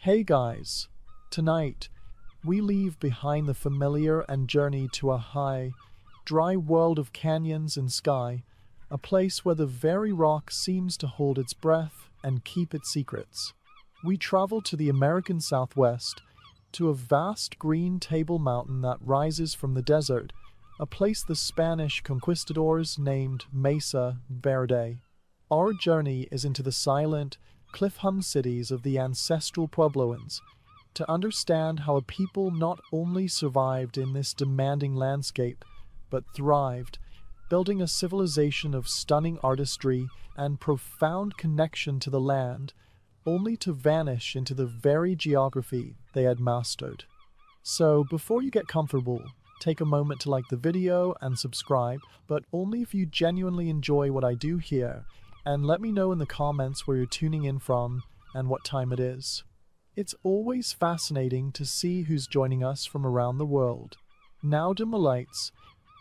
Hey guys, tonight we leave behind the familiar and journey to a high, dry world of canyons and sky, a place where the very rock seems to hold its breath and keep its secrets. We travel to the American Southwest, to a vast green table mountain that rises from the desert, a place the Spanish conquistadors named Mesa Verde. Our journey is into the silent, cliff-hung cities of the ancestral Puebloans, to understand how a people not only survived in this demanding landscape, but thrived, building a civilization of stunning artistry and profound connection to the land, only to vanish into the very geography they had mastered. So, before you get comfortable, take a moment to like the video and subscribe, but only if you genuinely enjoy what I do here, and let me know in the comments where you're tuning in from and what time it is. It's always fascinating to see who's joining us from around the world. Now dim the lights,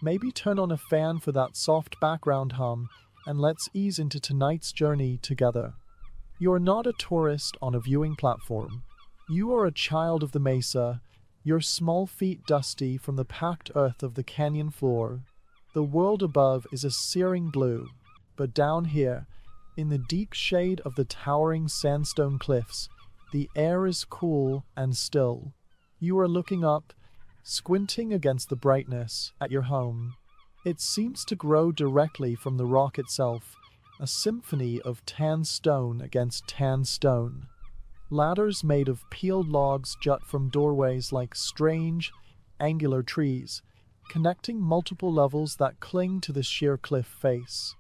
maybe turn on a fan for that soft background hum, and let's ease into tonight's journey together. You're not a tourist on a viewing platform. You are a child of the mesa, your small feet dusty from the packed earth of the canyon floor. The world above is a searing blue, but down here, in the deep shade of the towering sandstone cliffs, the air is cool and still. You are looking up, squinting against the brightness at your home. It seems to grow directly from the rock itself, a symphony of tan stone against tan stone. Ladders made of peeled logs jut from doorways like strange, angular trees, connecting multiple levels that cling to the sheer cliff face.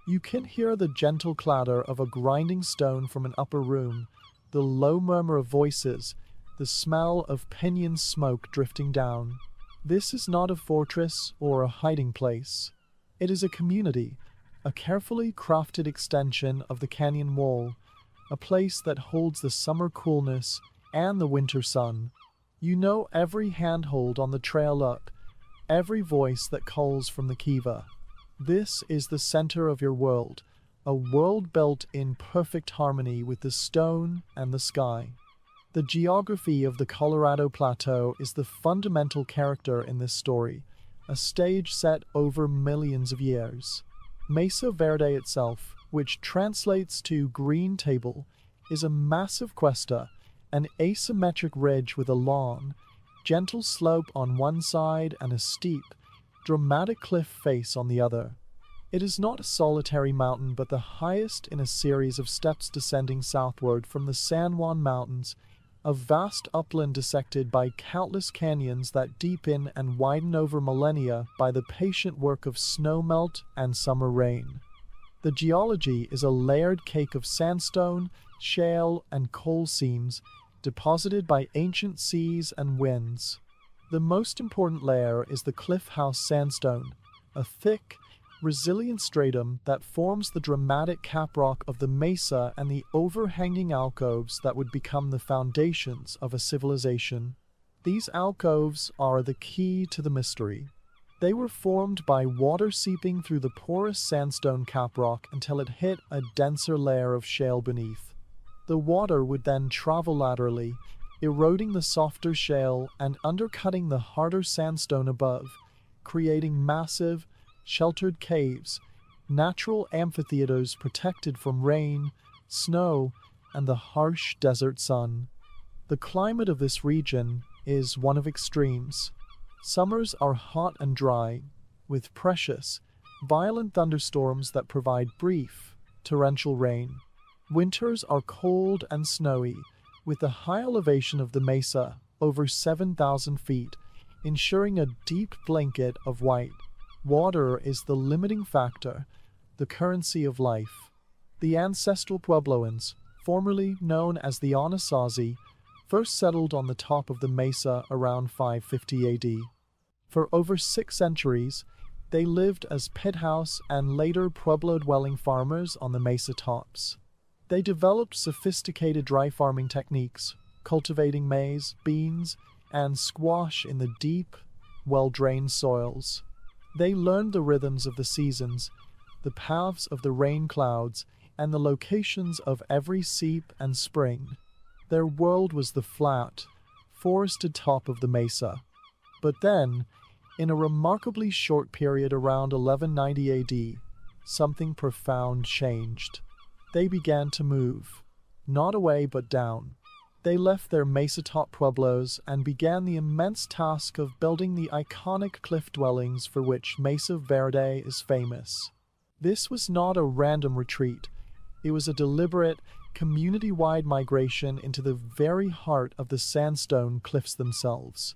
You can hear the gentle clatter of a grinding stone from an upper room, the low murmur of voices, the smell of pinyon smoke drifting down. This is not a fortress or a hiding place. It is a community, a carefully crafted extension of the canyon wall, a place that holds the summer coolness and the winter sun. You know every handhold on the trail up, every voice that calls from the kiva. This is the center of your world, a world built in perfect harmony with the stone and the sky. The geography of the Colorado Plateau is the fundamental character in this story, a stage set over millions of years. Mesa Verde itself, which translates to green table, is a massive cuesta, an asymmetric ridge with a long, gentle slope on one side and a steep, dramatic cliff face on the other. It is not a solitary mountain, but the highest in a series of steps descending southward from the San Juan Mountains, a vast upland dissected by countless canyons that deepen and widen over millennia by the patient work of snowmelt and summer rain. The geology is a layered cake of sandstone, shale, and coal seams, deposited by ancient seas and winds. The most important layer is the cliff house sandstone, a thick, resilient stratum that forms the dramatic caprock of the mesa and the overhanging alcoves that would become the foundations of a civilization. These alcoves are the key to the mystery. They were formed by water seeping through the porous sandstone caprock until it hit a denser layer of shale beneath. The water would then travel laterally, eroding the softer shale and undercutting the harder sandstone above, creating massive, sheltered caves, natural amphitheaters protected from rain, snow, and the harsh desert sun. The climate of this region is one of extremes. Summers are hot and dry, with precious, violent thunderstorms that provide brief, torrential rain. Winters are cold and snowy, with the high elevation of the mesa, over 7,000 feet, ensuring a deep blanket of white. Water is the limiting factor, the currency of life. The ancestral Puebloans, formerly known as the Anasazi, first settled on the top of the mesa around 550 AD. For over 6 centuries, they lived as pit house and later Pueblo-dwelling farmers on the mesa tops. They developed sophisticated dry farming techniques, cultivating maize, beans, and squash in the deep, well-drained soils. They learned the rhythms of the seasons, the paths of the rain clouds, and the locations of every seep and spring. Their world was the flat, forested top of the mesa. But then, in a remarkably short period around 1190 AD, something profound changed. They began to move, not away but down. They left their mesa-top pueblos and began the immense task of building the iconic cliff dwellings for which Mesa Verde is famous. This was not a random retreat. It was a deliberate, community-wide migration into the very heart of the sandstone cliffs themselves.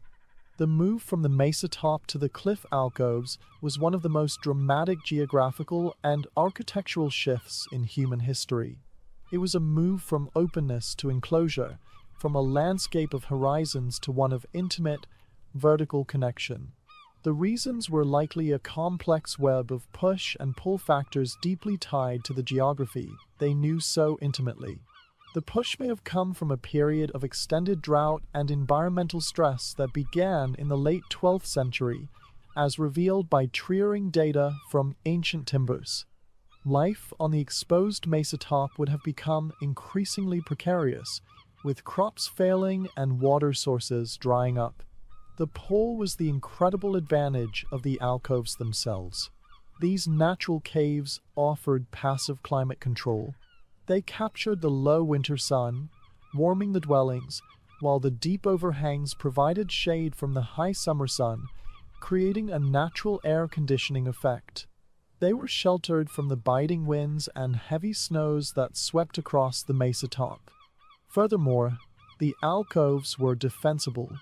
The move from the mesa top to the cliff alcoves was one of the most dramatic geographical and architectural shifts in human history. It was a move from openness to enclosure, from a landscape of horizons to one of intimate, vertical connection. The reasons were likely a complex web of push and pull factors deeply tied to the geography they knew so intimately. The push may have come from a period of extended drought and environmental stress that began in the late 12th century, as revealed by triggering data from ancient timbers. Life on the exposed mesa top would have become increasingly precarious, with crops failing and water sources drying up. The pull was the incredible advantage of the alcoves themselves. These natural caves offered passive climate control. They captured the low winter sun, warming the dwellings, while the deep overhangs provided shade from the high summer sun, creating a natural air conditioning effect. They were sheltered from the biting winds and heavy snows that swept across the mesa top. Furthermore, the alcoves were defensible.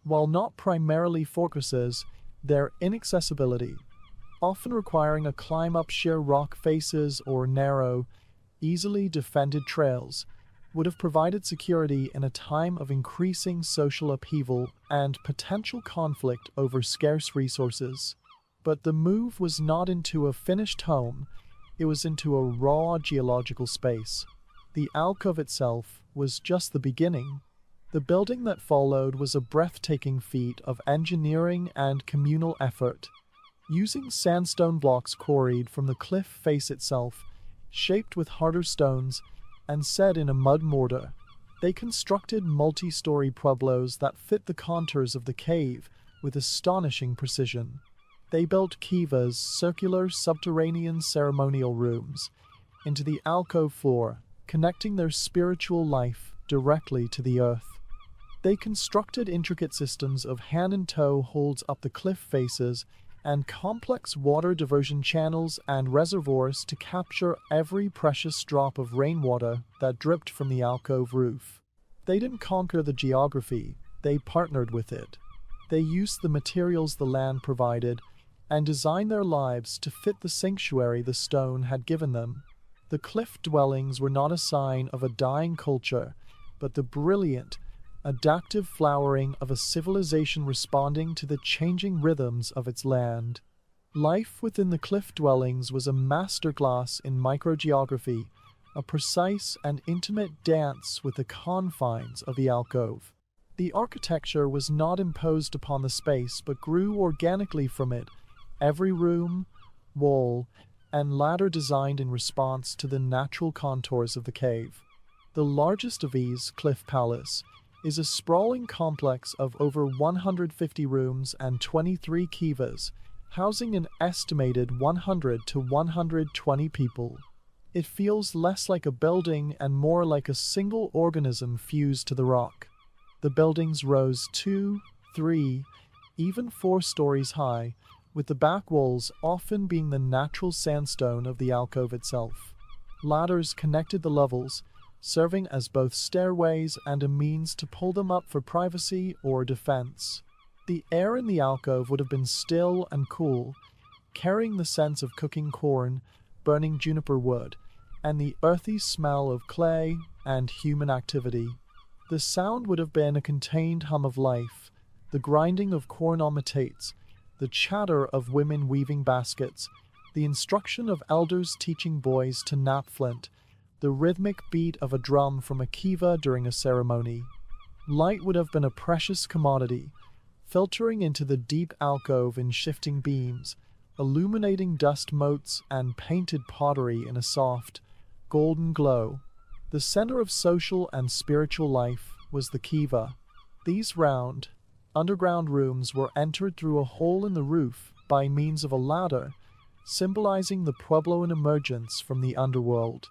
While not primarily fortresses, their inaccessibility, often requiring a climb up sheer rock faces or narrow, easily defended trails, would have provided security in a time of increasing social upheaval and potential conflict over scarce resources. But the move was not into a finished home, it was into a raw geological space. The alcove itself was just the beginning. The building that followed was a breathtaking feat of engineering and communal effort. Using sandstone blocks quarried from the cliff face itself, shaped with harder stones, and set in a mud mortar, they constructed multi-story pueblos that fit the contours of the cave with astonishing precision. They built kivas, circular subterranean ceremonial rooms, into the alcove floor, connecting their spiritual life directly to the earth. They constructed intricate systems of hand and toe holds up the cliff faces and complex water diversion channels and reservoirs to capture every precious drop of rainwater that dripped from the alcove roof. They didn't conquer the geography, they partnered with it. They used the materials the land provided and designed their lives to fit the sanctuary the stone had given them. The cliff dwellings were not a sign of a dying culture, but the brilliant, adaptive flowering of a civilization responding to the changing rhythms of its land. Life within the cliff dwellings was a masterclass in microgeography, a precise and intimate dance with the confines of the alcove. The architecture was not imposed upon the space, but grew organically from it, every room, wall, and ladder designed in response to the natural contours of the cave. The largest of these, Cliff Palace, is a sprawling complex of over 150 rooms and 23 kivas, housing an estimated 100 to 120 people. It feels less like a building and more like a single organism fused to the rock. The buildings rose 2, 3, even 4 stories high, with the back walls often being the natural sandstone of the alcove itself. Ladders connected the levels, serving as both stairways and a means to pull them up for privacy or defense. The air in the alcove would have been still and cool, carrying the sense of cooking corn, burning juniper wood, and the earthy smell of clay and human activity. The sound would have been a contained hum of life, the grinding of corn on metates, the chatter of women weaving baskets, the instruction of elders teaching boys to knap flint, the rhythmic beat of a drum from a kiva during a ceremony. Light would have been a precious commodity, filtering into the deep alcove in shifting beams, illuminating dust motes and painted pottery in a soft, golden glow. The center of social and spiritual life was the kiva. These round, underground rooms were entered through a hole in the roof by means of a ladder, symbolizing the Puebloan emergence from the underworld.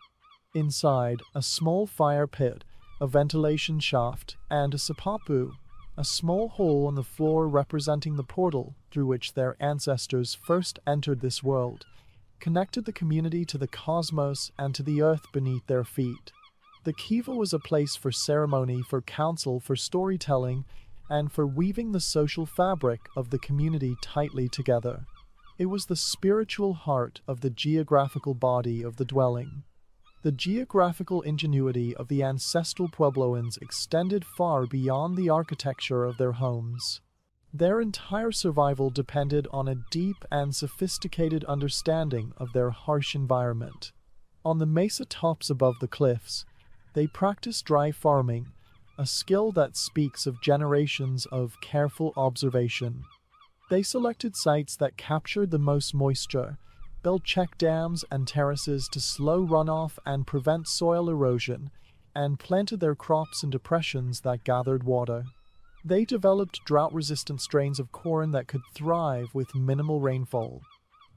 Inside, a small fire pit, a ventilation shaft, and a sipapu, a small hole in the floor representing the portal through which their ancestors first entered this world, connected the community to the cosmos and to the earth beneath their feet. The kiva was a place for ceremony, for council, for storytelling, and for weaving the social fabric of the community tightly together. It was the spiritual heart of the geographical body of the dwelling. The geographical ingenuity of the ancestral Puebloans extended far beyond the architecture of their homes. Their entire survival depended on a deep and sophisticated understanding of their harsh environment. On the mesa tops above the cliffs, they practiced dry farming, a skill that speaks of generations of careful observation. They selected sites that captured the most moisture, built check dams and terraces to slow runoff and prevent soil erosion, and planted their crops in depressions that gathered water. They developed drought-resistant strains of corn that could thrive with minimal rainfall.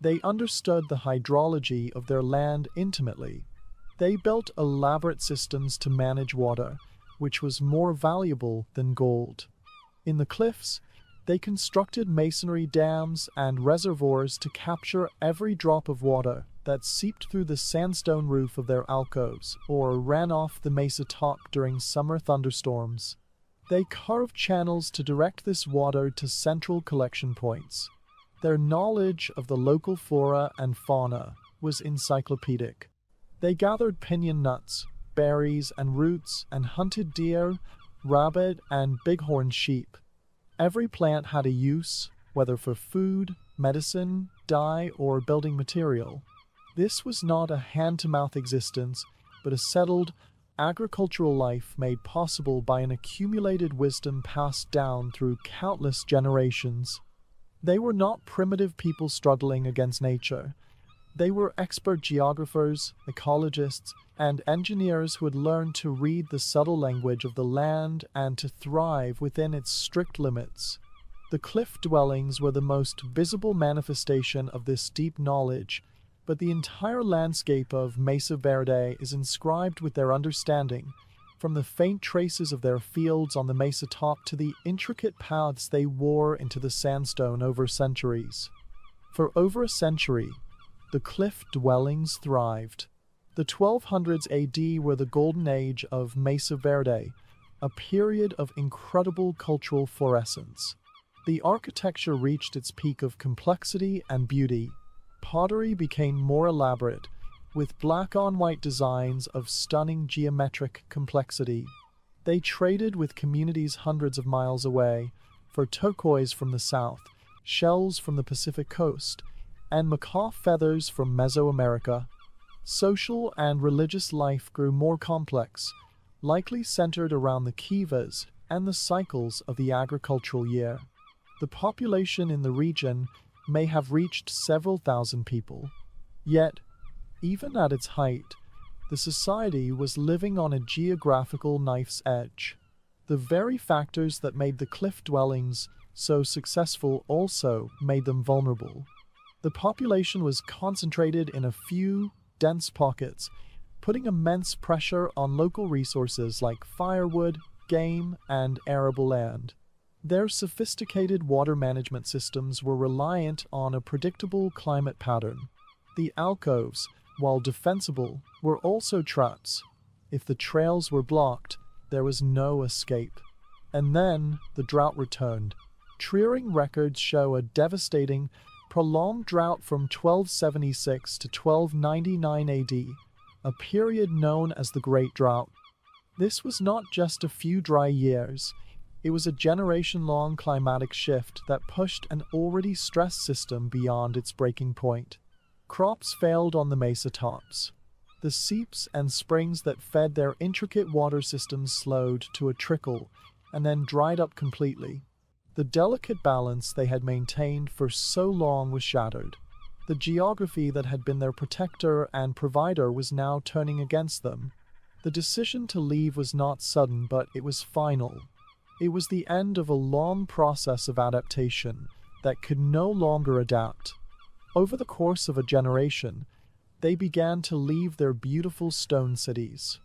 They understood the hydrology of their land intimately. They built elaborate systems to manage water, which was more valuable than gold. In the cliffs, they constructed masonry dams and reservoirs to capture every drop of water that seeped through the sandstone roof of their alcoves or ran off the mesa top during summer thunderstorms. They carved channels to direct this water to central collection points. Their knowledge of the local flora and fauna was encyclopedic. They gathered pinyon nuts, berries, and roots and hunted deer, rabbit, and bighorn sheep. Every plant had a use, whether for food, medicine, dye, or building material. This was not a hand-to-mouth existence, but a settled, agricultural life made possible by an accumulated wisdom passed down through countless generations. They were not primitive people struggling against nature. They were expert geographers, ecologists, and engineers who had learned to read the subtle language of the land and to thrive within its strict limits. The cliff dwellings were the most visible manifestation of this deep knowledge, but the entire landscape of Mesa Verde is inscribed with their understanding, from the faint traces of their fields on the mesa top to the intricate paths they wore into the sandstone over centuries. For over a century, the cliff dwellings thrived. The 1200s AD were the golden age of Mesa Verde, a period of incredible cultural fluorescence. The architecture reached its peak of complexity and beauty. Pottery became more elaborate, with black-on-white designs of stunning geometric complexity. They traded with communities hundreds of miles away for turquoise from the south, shells from the Pacific coast, and macaw feathers from Mesoamerica. Social and religious life grew more complex, likely centered around the kivas and the cycles of the agricultural year. The population in the region may have reached several thousand people. Yet, even at its height, the society was living on a geographical knife's edge. The very factors that made the cliff dwellings so successful also made them vulnerable. The population was concentrated in a few dense pockets, putting immense pressure on local resources like firewood, game, and arable land. Their sophisticated water management systems were reliant on a predictable climate pattern. The alcoves, while defensible, were also traps. If the trails were blocked, there was no escape. And then the drought returned. Triering records show a devastating, prolonged drought from 1276 to 1299 AD, a period known as the Great Drought. This was not just a few dry years. It was a generation-long climatic shift that pushed an already stressed system beyond its breaking point. Crops failed on the mesa tops. The seeps and springs that fed their intricate water systems slowed to a trickle and then dried up completely. The delicate balance they had maintained for so long was shattered. The geography that had been their protector and provider was now turning against them. The decision to leave was not sudden, but it was final. It was the end of a long process of adaptation that could no longer adapt. Over the course of a generation, they began to leave their beautiful stone cities.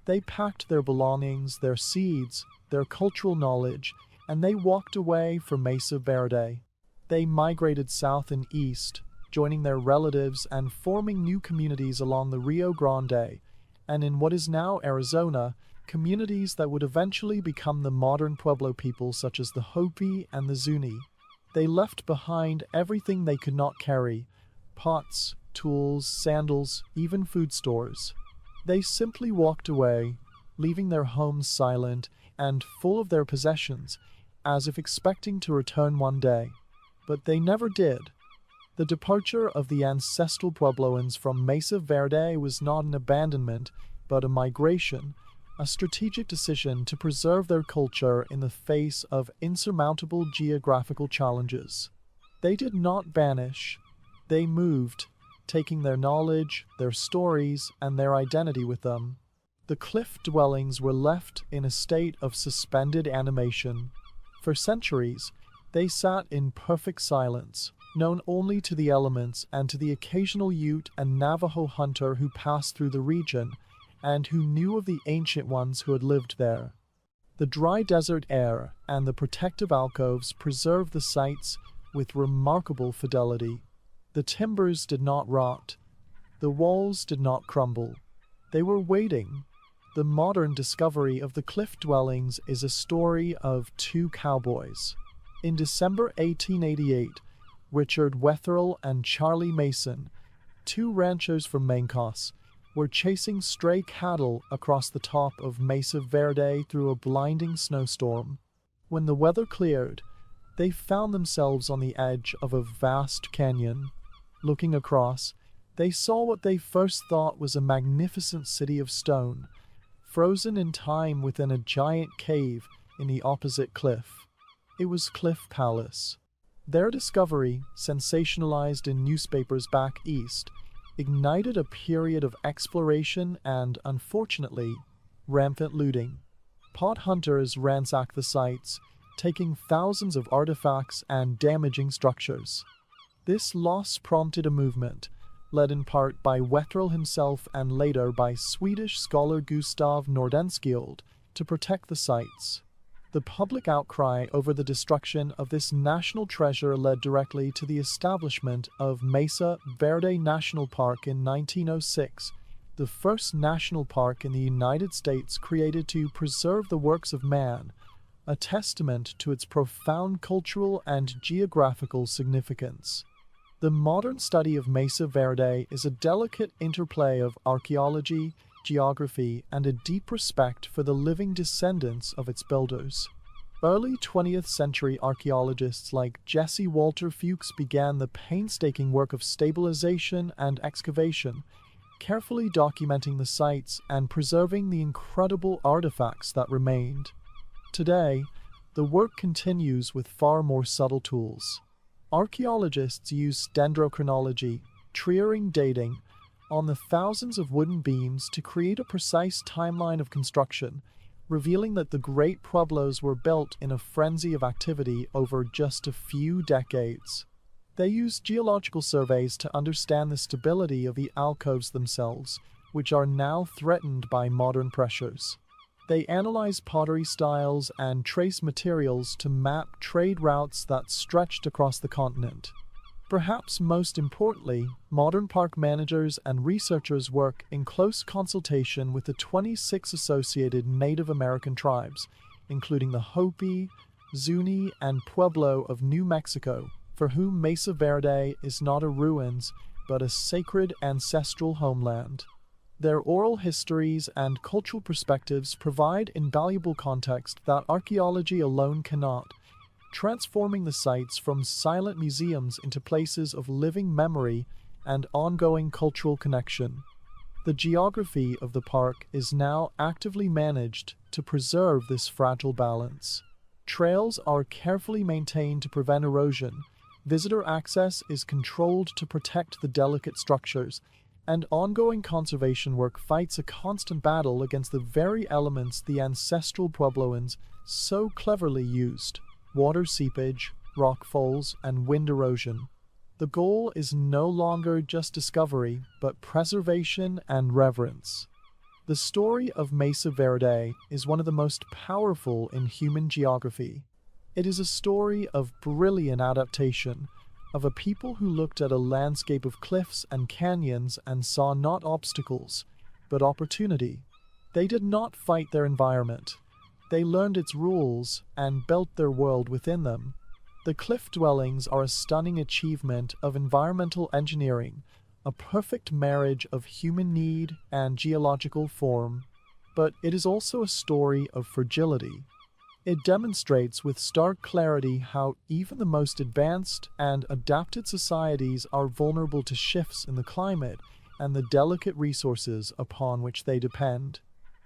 They packed their belongings, their seeds, their cultural knowledge, and they walked away from Mesa Verde. They migrated south and east, joining their relatives and forming new communities along the Rio Grande, and in what is now Arizona, communities that would eventually become the modern Pueblo people such as the Hopi and the Zuni. They left behind everything they could not carry: pots, tools, sandals, even food stores. They simply walked away, leaving their homes silent and full of their possessions, as if expecting to return one day. But they never did. The departure of the ancestral Puebloans from Mesa Verde was not an abandonment, but a migration, a strategic decision to preserve their culture in the face of insurmountable geographical challenges. They did not vanish. They moved, taking their knowledge, their stories, and their identity with them. The cliff dwellings were left in a state of suspended animation. For centuries, they sat in perfect silence, known only to the elements and to the occasional Ute and Navajo hunter who passed through the region, and who knew of the ancient ones who had lived there. The dry desert air and the protective alcoves preserved the sites with remarkable fidelity. The timbers did not rot. The walls did not crumble. They were waiting. The modern discovery of the cliff dwellings is a story of two cowboys. In December 1888, Richard Wetherill and Charlie Mason, two ranchers from Mancos, were chasing stray cattle across the top of Mesa Verde through a blinding snowstorm. When the weather cleared, they found themselves on the edge of a vast canyon. Looking across, they saw what they first thought was a magnificent city of stone, frozen in time within a giant cave in the opposite cliff. It was Cliff Palace. Their discovery, sensationalized in newspapers back east, ignited a period of exploration and, unfortunately, rampant looting. Pot hunters ransacked the sites, taking thousands of artifacts and damaging structures. This loss prompted a movement, led in part by Wetherill himself and later by Swedish scholar Gustav Nordenskjöld, to protect the sites. The public outcry over the destruction of this national treasure led directly to the establishment of Mesa Verde National Park in 1906, the first national park in the United States created to preserve the works of man, a testament to its profound cultural and geographical significance. The modern study of Mesa Verde is a delicate interplay of archaeology, geography, and a deep respect for the living descendants of its builders. Early 20th century archaeologists like Jesse Walter Fuchs began the painstaking work of stabilization and excavation, carefully documenting the sites and preserving the incredible artifacts that remained. Today, the work continues with far more subtle tools. Archaeologists use dendrochronology, tree ring dating, on the thousands of wooden beams to create a precise timeline of construction, revealing that the great pueblos were built in a frenzy of activity over just a few decades. They used geological surveys to understand the stability of the alcoves themselves, which are now threatened by modern pressures. They analyze pottery styles and trace materials to map trade routes that stretched across the continent. Perhaps most importantly, modern park managers and researchers work in close consultation with the 26 associated Native American tribes, including the Hopi, Zuni, and Pueblo of New Mexico, for whom Mesa Verde is not a ruins, but a sacred ancestral homeland. Their oral histories and cultural perspectives provide invaluable context that archaeology alone cannot, transforming the sites from silent museums into places of living memory and ongoing cultural connection. The geography of the park is now actively managed to preserve this fragile balance. Trails are carefully maintained to prevent erosion, visitor access is controlled to protect the delicate structures, and ongoing conservation work fights a constant battle against the very elements the ancestral Puebloans so cleverly used: water seepage, rock falls, and wind erosion. The goal is no longer just discovery, but preservation and reverence. The story of Mesa Verde is one of the most powerful in human geography. It is a story of brilliant adaptation, of a people who looked at a landscape of cliffs and canyons and saw not obstacles, but opportunity. They did not fight their environment. They learned its rules and built their world within them. The cliff dwellings are a stunning achievement of environmental engineering, a perfect marriage of human need and geological form. But it is also a story of fragility. It demonstrates with stark clarity how even the most advanced and adapted societies are vulnerable to shifts in the climate and the delicate resources upon which they depend.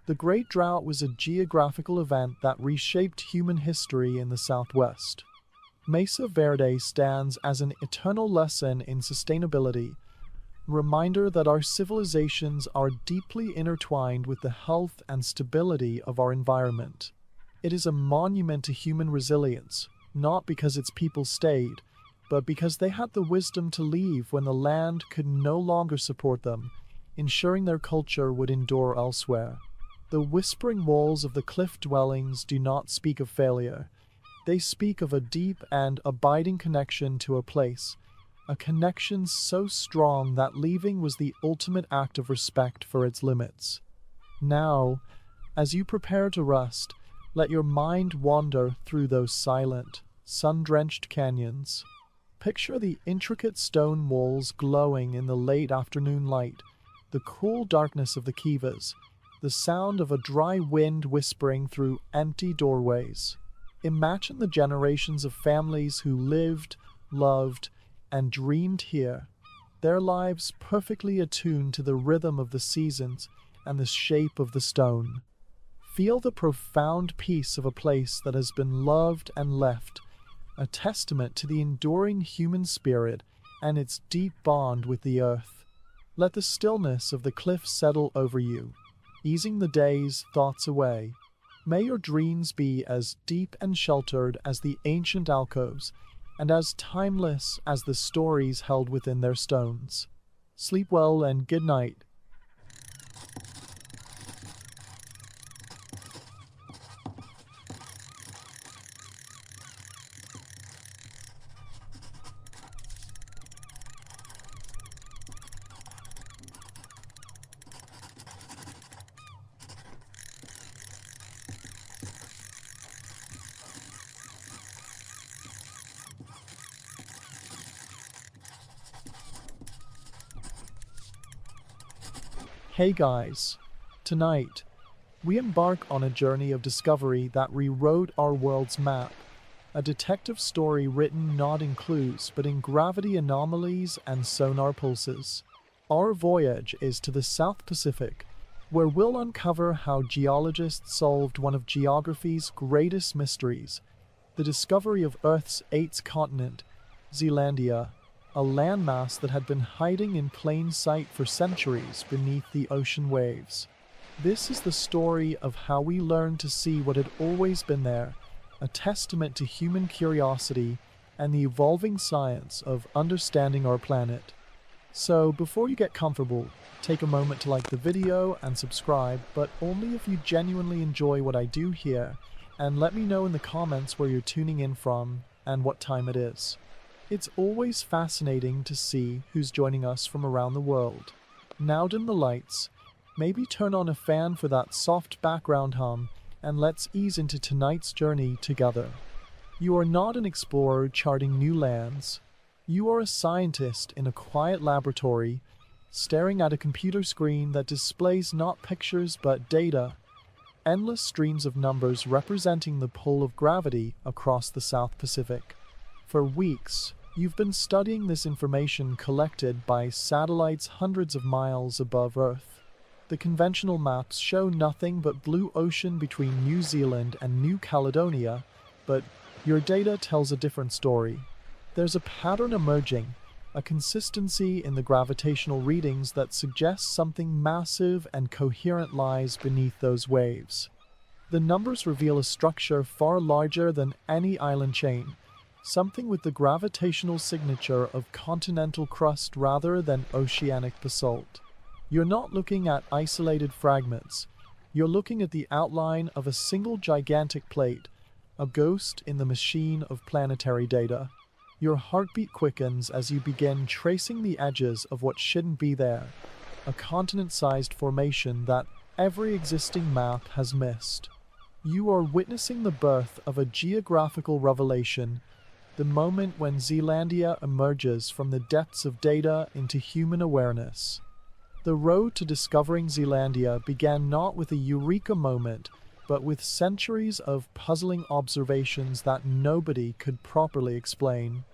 The Great Drought was a geographical event that reshaped human history in the Southwest. Mesa Verde stands as an eternal lesson in sustainability, a reminder that our civilizations are deeply intertwined with the health and stability of our environment. It is a monument to human resilience, not because its people stayed, but because they had the wisdom to leave when the land could no longer support them, ensuring their culture would endure elsewhere. The whispering walls of the cliff dwellings do not speak of failure. They speak of a deep and abiding connection to a place, a connection so strong that leaving was the ultimate act of respect for its limits. Now, as you prepare to rest, let your mind wander through those silent, sun-drenched canyons. Picture the intricate stone walls glowing in the late afternoon light, the cool darkness of the kivas, the sound of a dry wind whispering through empty doorways. Imagine the generations of families who lived, loved, and dreamed here, their lives perfectly attuned to the rhythm of the seasons and the shape of the stone. Feel the profound peace of a place that has been loved and left, a testament to the enduring human spirit and its deep bond with the earth. Let the stillness of the cliff settle over you, easing the day's thoughts away. May your dreams be as deep and sheltered as the ancient alcoves, and as timeless as the stories held within their stones. Sleep well and good night. Hey guys, tonight, we embark on a journey of discovery that rewrote our world's map, a detective story written not in clues but in gravity anomalies and sonar pulses. Our voyage is to the South Pacific, where we'll uncover how geologists solved one of geography's greatest mysteries, the discovery of Earth's eighth continent, Zealandia, a landmass that had been hiding in plain sight for centuries beneath the ocean waves. This is the story of how we learned to see what had always been there, a testament to human curiosity and the evolving science of understanding our planet. So before you get comfortable, take a moment to like the video and subscribe, but only if you genuinely enjoy what I do here, and let me know in the comments where you're tuning in from and what time it is. It's always fascinating to see who's joining us from around the world. Now dim the lights, maybe turn on a fan for that soft background hum, and let's ease into tonight's journey together. You are not an explorer charting new lands. You are a scientist in a quiet laboratory, staring at a computer screen that displays not pictures but data, endless streams of numbers representing the pull of gravity across the South Pacific. For weeks, you've been studying this information collected by satellites hundreds of miles above Earth. The conventional maps show nothing but blue ocean between New Zealand and New Caledonia, but your data tells a different story. There's a pattern emerging, a consistency in the gravitational readings that suggests something massive and coherent lies beneath those waves. The numbers reveal a structure far larger than any island chain, something with the gravitational signature of continental crust rather than oceanic basalt. You're not looking at isolated fragments. You're looking at the outline of a single gigantic plate, a ghost in the machine of planetary data. Your heartbeat quickens as you begin tracing the edges of what shouldn't be there, a continent-sized formation that every existing map has missed. You are witnessing the birth of a geographical revelation, the moment when Zealandia emerges from the depths of data into human awareness. The road to discovering Zealandia began not with a eureka moment, but with centuries of puzzling observations that nobody could properly explain.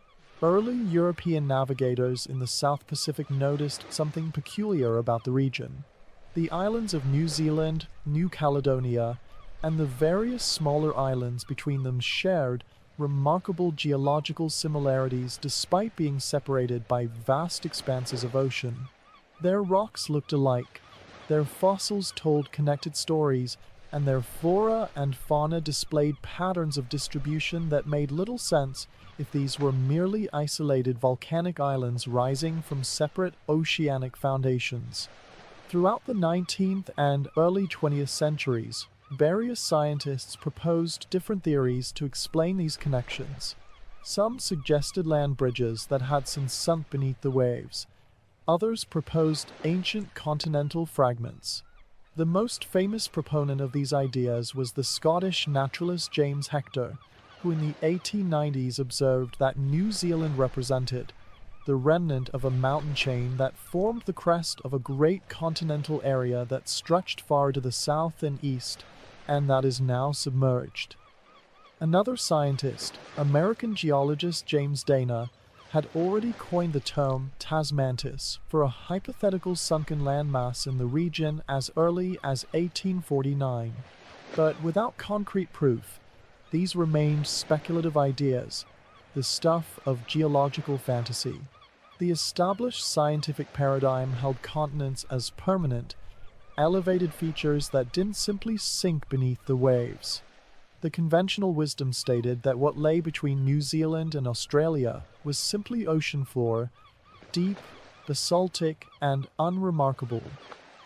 Early European navigators in the South Pacific noticed something peculiar about the region. The islands of New Zealand, New Caledonia, and the various smaller islands between them shared remarkable geological similarities despite being separated by vast expanses of ocean. Their rocks looked alike, their fossils told connected stories, and their flora and fauna displayed patterns of distribution that made little sense if these were merely isolated volcanic islands rising from separate oceanic foundations. Throughout the 19th and early 20th centuries, various scientists proposed different theories to explain these connections. Some suggested land bridges that had since sunk beneath the waves. Others proposed ancient continental fragments. The most famous proponent of these ideas was the Scottish naturalist James Hector, who in the 1890s observed that New Zealand represented the remnant of a mountain chain that formed the crest of a great continental area that stretched far to the south and east, and that is now submerged. Another scientist, American geologist James Dana, had already coined the term Tasmantis for a hypothetical sunken landmass in the region as early as 1849. But without concrete proof, these remained speculative ideas, the stuff of geological fantasy. The established scientific paradigm held continents as permanent, elevated features that didn't simply sink beneath the waves. The conventional wisdom stated that what lay between New Zealand and Australia was simply ocean floor, deep, basaltic, and unremarkable.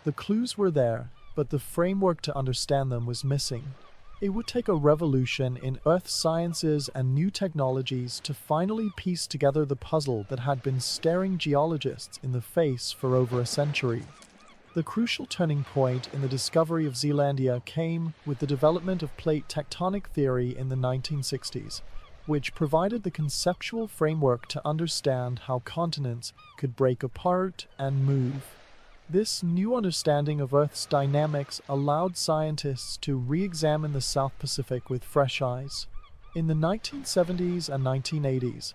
The clues were there, but the framework to understand them was missing. It would take a revolution in earth sciences and new technologies to finally piece together the puzzle that had been staring geologists in the face for over a century. The crucial turning point in the discovery of Zealandia came with the development of plate tectonic theory in the 1960s, which provided the conceptual framework to understand how continents could break apart and move. This new understanding of Earth's dynamics allowed scientists to re-examine the South Pacific with fresh eyes. In the 1970s and 1980s,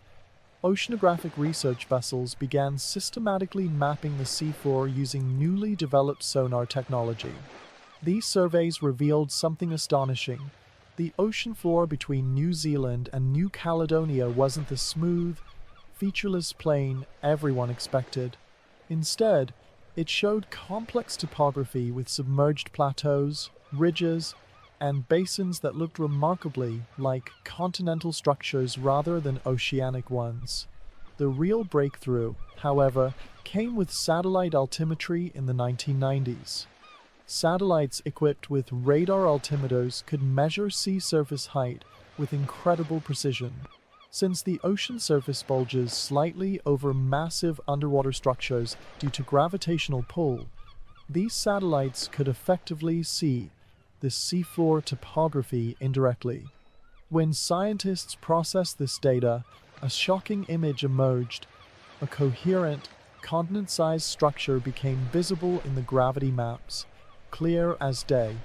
oceanographic research vessels began systematically mapping the seafloor using newly developed sonar technology. These surveys revealed something astonishing. The ocean floor between New Zealand and New Caledonia wasn't the smooth, featureless plain everyone expected. Instead, it showed complex topography with submerged plateaus, ridges, and basins that looked remarkably like continental structures rather than oceanic ones. The real breakthrough, however, came with satellite altimetry in the 1990s. Satellites equipped with radar altimeters could measure sea surface height with incredible precision. Since the ocean surface bulges slightly over massive underwater structures due to gravitational pull, these satellites could effectively see the seafloor topography indirectly. When scientists processed this data, a shocking image emerged. A coherent, continent-sized structure became visible in the gravity maps, clear as day.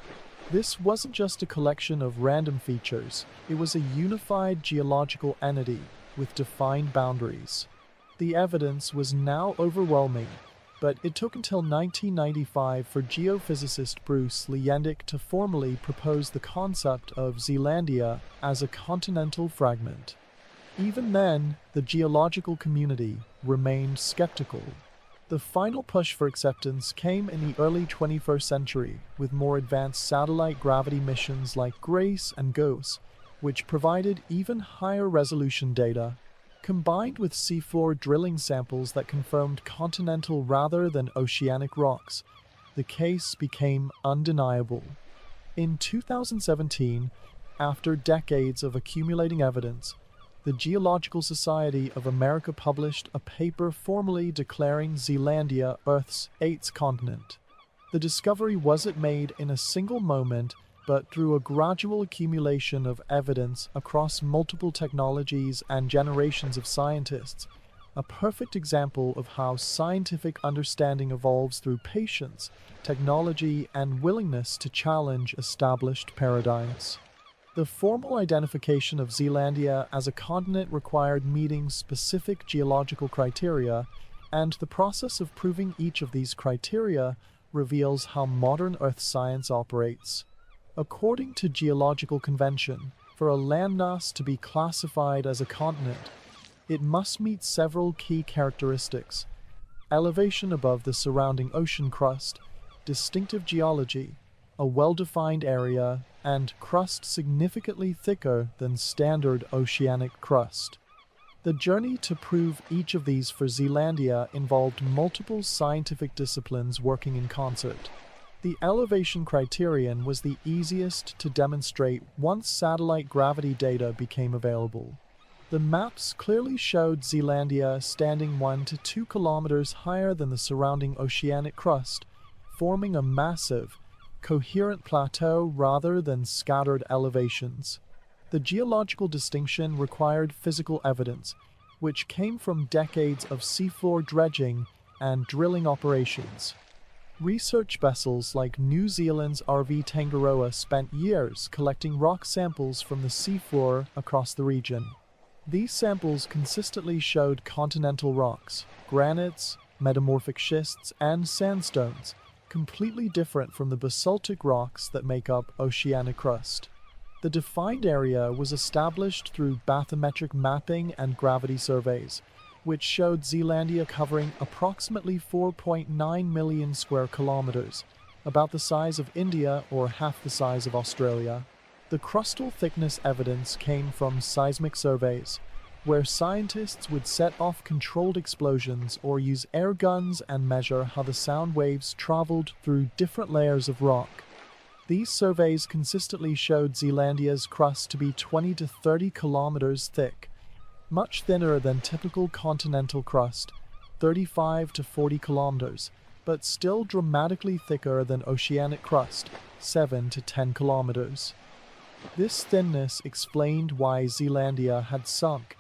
This wasn't just a collection of random features, it was a unified geological entity with defined boundaries. The evidence was now overwhelming, but it took until 1995 for geophysicist Bruce Leyendick to formally propose the concept of Zealandia as a continental fragment. Even then, the geological community, remained skeptical. The final push for acceptance came in the early 21st century with more advanced satellite gravity missions like GRACE and GOES, which provided even higher resolution data. Combined with seafloor drilling samples that confirmed continental rather than oceanic rocks, the case became undeniable. In 2017, after decades of accumulating evidence, the Geological Society of America published a paper formally declaring Zealandia Earth's eighth continent. The discovery wasn't made in a single moment, but through a gradual accumulation of evidence across multiple technologies and generations of scientists, a perfect example of how scientific understanding evolves through patience, technology, and willingness to challenge established paradigms. The formal identification of Zealandia as a continent required meeting specific geological criteria, and the process of proving each of these criteria reveals how modern Earth science operates. According to geological convention, for a landmass to be classified as a continent, it must meet several key characteristics: elevation above the surrounding ocean crust, distinctive geology, a well-defined area, and crust significantly thicker than standard oceanic crust. The journey to prove each of these for Zealandia involved multiple scientific disciplines working in concert. The elevation criterion was the easiest to demonstrate once satellite gravity data became available. The maps clearly showed Zealandia standing 1 to 2 kilometers higher than the surrounding oceanic crust, forming a massive, coherent plateau rather than scattered elevations. The geological distinction required physical evidence, which came from decades of seafloor dredging and drilling operations. Research vessels like New Zealand's RV Tangaroa spent years collecting rock samples from the seafloor across the region. These samples consistently showed continental rocks, granites, metamorphic schists, and sandstones, completely different from the basaltic rocks that make up oceanic crust. The defined area was established through bathymetric mapping and gravity surveys, which showed Zealandia covering approximately 4.9 million square kilometers, about the size of India or half the size of Australia. The crustal thickness evidence came from seismic surveys, where scientists would set off controlled explosions or use air guns and measure how the sound waves traveled through different layers of rock. These surveys consistently showed Zealandia's crust to be 20 to 30 kilometers thick, much thinner than typical continental crust, 35 to 40 kilometers, but still dramatically thicker than oceanic crust, 7 to 10 kilometers. This thinness explained why Zealandia had sunk.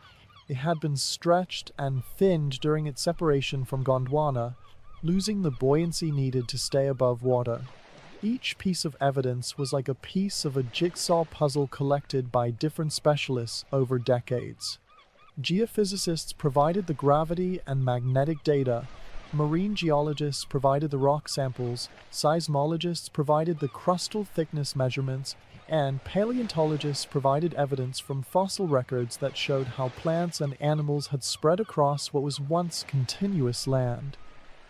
It had been stretched and thinned during its separation from Gondwana, losing the buoyancy needed to stay above water. Each piece of evidence was like a piece of a jigsaw puzzle collected by different specialists over decades. Geophysicists provided the gravity and magnetic data, marine geologists provided the rock samples, seismologists provided the crustal thickness measurements, and paleontologists provided evidence from fossil records that showed how plants and animals had spread across what was once continuous land.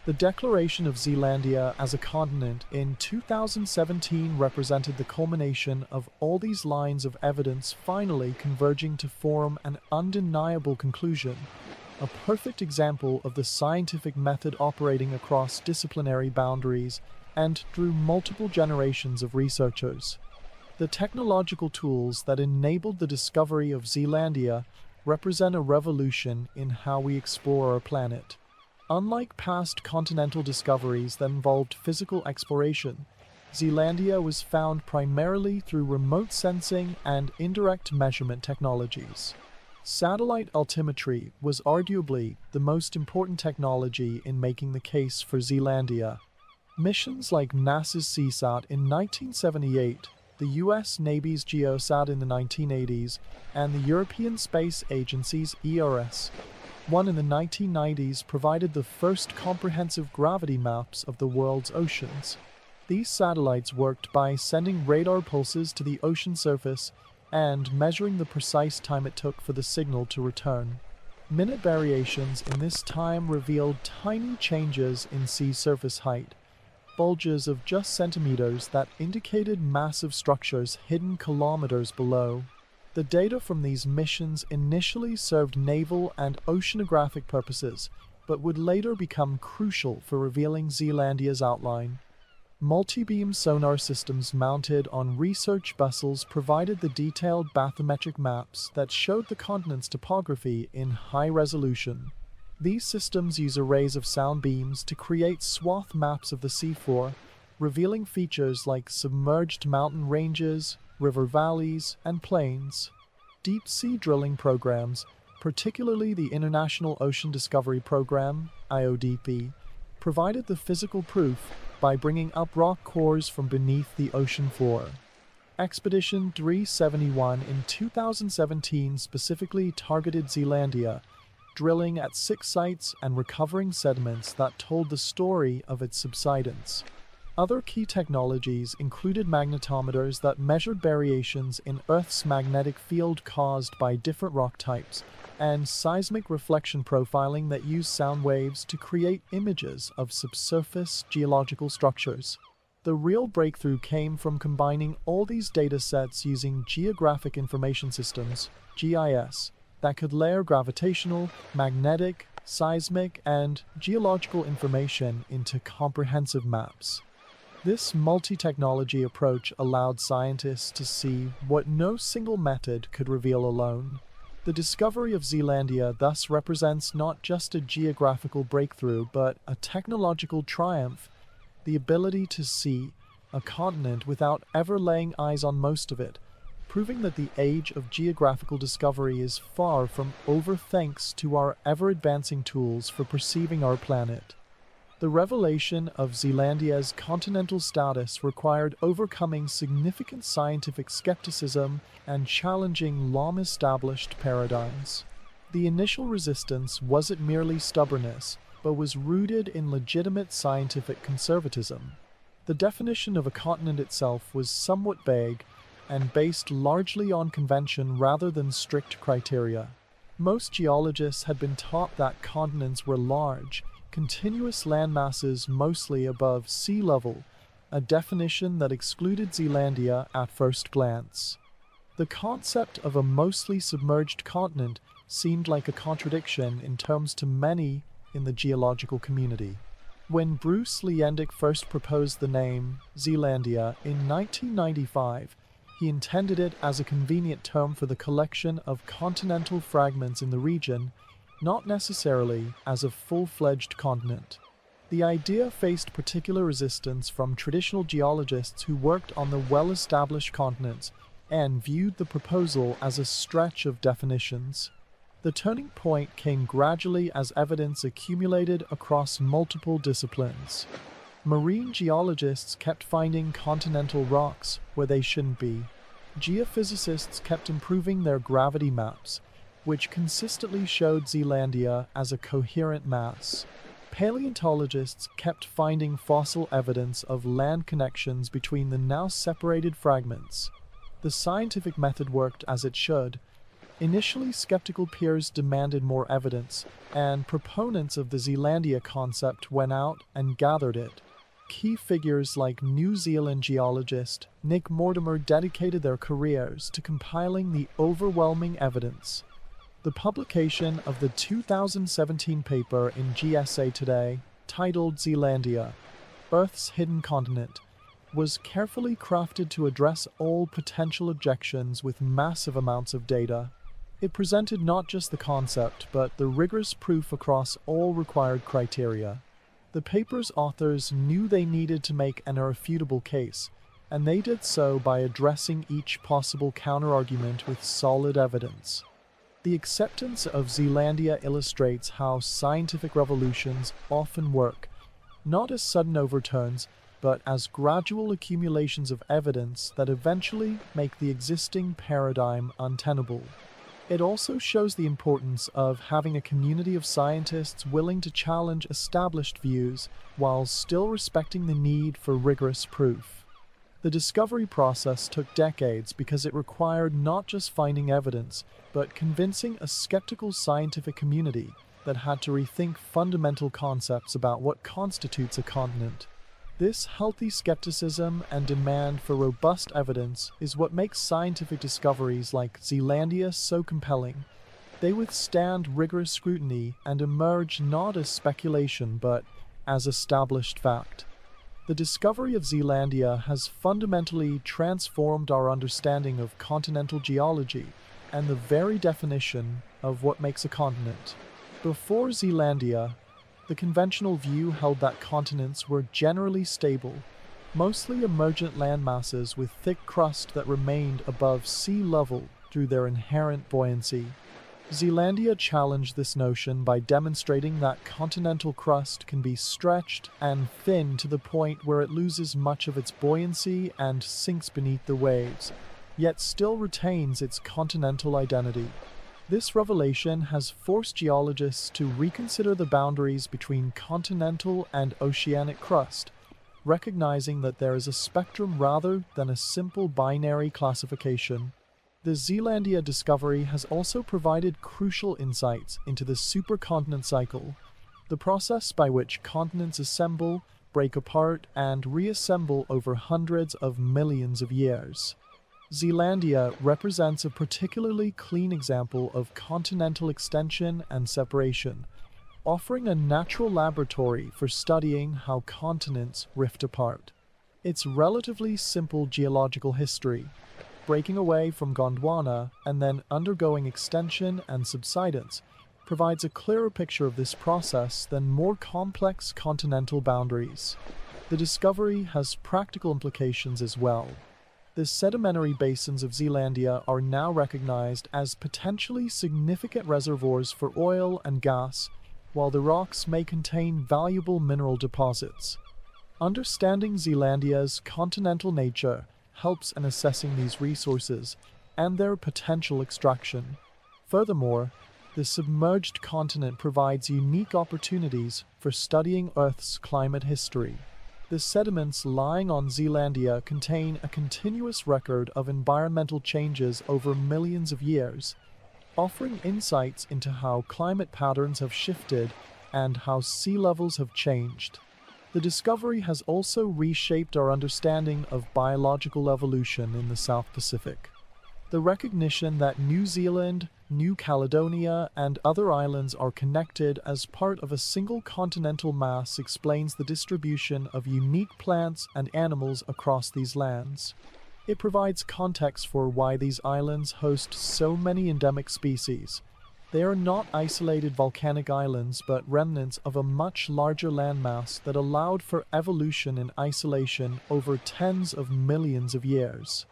The declaration of Zealandia as a continent in 2017 represented the culmination of all these lines of evidence finally converging to form an undeniable conclusion, a perfect example of the scientific method operating across disciplinary boundaries and through multiple generations of researchers. The technological tools that enabled the discovery of Zealandia represent a revolution in how we explore our planet. Unlike past continental discoveries that involved physical exploration, Zealandia was found primarily through remote sensing and indirect measurement technologies. Satellite altimetry was arguably the most important technology in making the case for Zealandia. Missions like NASA's CSAT in 1978, the US Navy's GeoSat in the 1980s, and the European Space Agency's ERS, one in the 1990s, provided the first comprehensive gravity maps of the world's oceans. These satellites worked by sending radar pulses to the ocean surface and measuring the precise time it took for the signal to return. Minute variations in this time revealed tiny changes in sea surface height, bulges of just centimeters that indicated massive structures hidden kilometers below. The data from these missions initially served naval and oceanographic purposes, but would later become crucial for revealing Zealandia's outline. Multi-beam sonar systems mounted on research vessels provided the detailed bathymetric maps that showed the continent's topography in high resolution. These systems use arrays of sound beams to create swath maps of the seafloor, revealing features like submerged mountain ranges, river valleys, and plains. Deep-sea drilling programs, particularly the International Ocean Discovery Program, IODP, provided the physical proof by bringing up rock cores from beneath the ocean floor. Expedition 371 in 2017 specifically targeted Zealandia, drilling at 6 sites and recovering sediments that told the story of its subsidence. Other key technologies included magnetometers that measured variations in Earth's magnetic field caused by different rock types, and seismic reflection profiling that used sound waves to create images of subsurface geological structures. The real breakthrough came from combining all these data sets using Geographic Information Systems, GIS, that could layer gravitational, magnetic, seismic, and geological information into comprehensive maps. This multi-technology approach allowed scientists to see what no single method could reveal alone. The discovery of Zealandia thus represents not just a geographical breakthrough, but a technological triumph, the ability to see a continent without ever laying eyes on most of it, proving that the age of geographical discovery is far from over thanks to our ever-advancing tools for perceiving our planet. The revelation of Zealandia's continental status required overcoming significant scientific skepticism and challenging long-established paradigms. The initial resistance wasn't merely stubbornness, but was rooted in legitimate scientific conservatism. The definition of a continent itself was somewhat vague and based largely on convention rather than strict criteria. Most geologists had been taught that continents were large, continuous landmasses mostly above sea level, a definition that excluded Zealandia at first glance. The concept of a mostly submerged continent seemed like a contradiction in terms to many in the geological community. When Bruce Leyendick first proposed the name Zealandia in 1995, he intended it as a convenient term for the collection of continental fragments in the region, not necessarily as a full-fledged continent. The idea faced particular resistance from traditional geologists who worked on the well-established continents and viewed the proposal as a stretch of definitions. The turning point came gradually as evidence accumulated across multiple disciplines. Marine geologists kept finding continental rocks where they shouldn't be. Geophysicists kept improving their gravity maps, which consistently showed Zealandia as a coherent mass. Paleontologists kept finding fossil evidence of land connections between the now separated fragments. The scientific method worked as it should. Initially, skeptical peers demanded more evidence, and proponents of the Zealandia concept went out and gathered it. Key figures like New Zealand geologist Nick Mortimer dedicated their careers to compiling the overwhelming evidence. The publication of the 2017 paper in GSA Today, titled Zealandia, Earth's Hidden Continent, was carefully crafted to address all potential objections with massive amounts of data. It presented not just the concept, but the rigorous proof across all required criteria. The paper's authors knew they needed to make an irrefutable case, and they did so by addressing each possible counterargument with solid evidence. The acceptance of Zealandia illustrates how scientific revolutions often work, not as sudden overturns, but as gradual accumulations of evidence that eventually make the existing paradigm untenable. It also shows the importance of having a community of scientists willing to challenge established views while still respecting the need for rigorous proof. The discovery process took decades because it required not just finding evidence, but convincing a skeptical scientific community that had to rethink fundamental concepts about what constitutes a continent. This healthy skepticism and demand for robust evidence is what makes scientific discoveries like Zealandia so compelling. They withstand rigorous scrutiny and emerge not as speculation but as established fact. The discovery of Zealandia has fundamentally transformed our understanding of continental geology and the very definition of what makes a continent. Before Zealandia, the conventional view held that continents were generally stable, mostly emergent landmasses with thick crust that remained above sea level through their inherent buoyancy. Zealandia challenged this notion by demonstrating that continental crust can be stretched and thinned to the point where it loses much of its buoyancy and sinks beneath the waves, yet still retains its continental identity. This revelation has forced geologists to reconsider the boundaries between continental and oceanic crust, recognizing that there is a spectrum rather than a simple binary classification. The Zealandia discovery has also provided crucial insights into the supercontinent cycle, the process by which continents assemble, break apart, and reassemble over hundreds of millions of years. Zealandia represents a particularly clean example of continental extension and separation, offering a natural laboratory for studying how continents rift apart. Its relatively simple geological history, breaking away from Gondwana and then undergoing extension and subsidence, provides a clearer picture of this process than more complex continental boundaries. The discovery has practical implications as well. The sedimentary basins of Zealandia are now recognized as potentially significant reservoirs for oil and gas, while the rocks may contain valuable mineral deposits. Understanding Zealandia's continental nature helps in assessing these resources and their potential extraction. Furthermore, the submerged continent provides unique opportunities for studying Earth's climate history. The sediments lying on Zealandia contain a continuous record of environmental changes over millions of years, offering insights into how climate patterns have shifted and how sea levels have changed. The discovery has also reshaped our understanding of biological evolution in the South Pacific. The recognition that New Zealand, New Caledonia, and other islands are connected as part of a single continental mass explains the distribution of unique plants and animals across these lands. It provides context for why these islands host so many endemic species. They are not isolated volcanic islands, but remnants of a much larger landmass that allowed for evolution in isolation over tens of millions of years.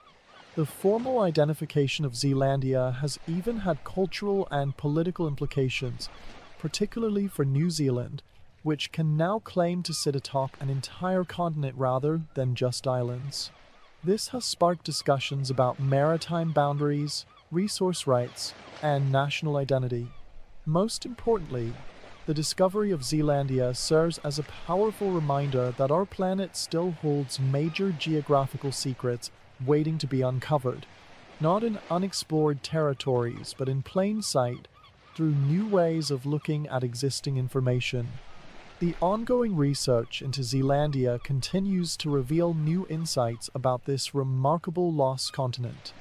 The formal identification of Zealandia has even had cultural and political implications, particularly for New Zealand, which can now claim to sit atop an entire continent rather than just islands. This has sparked discussions about maritime boundaries, resource rights, and national identity. Most importantly, the discovery of Zealandia serves as a powerful reminder that our planet still holds major geographical secrets waiting to be uncovered, not in unexplored territories, but in plain sight through new ways of looking at existing information. The ongoing research into Zealandia continues to reveal new insights about this remarkable lost continent.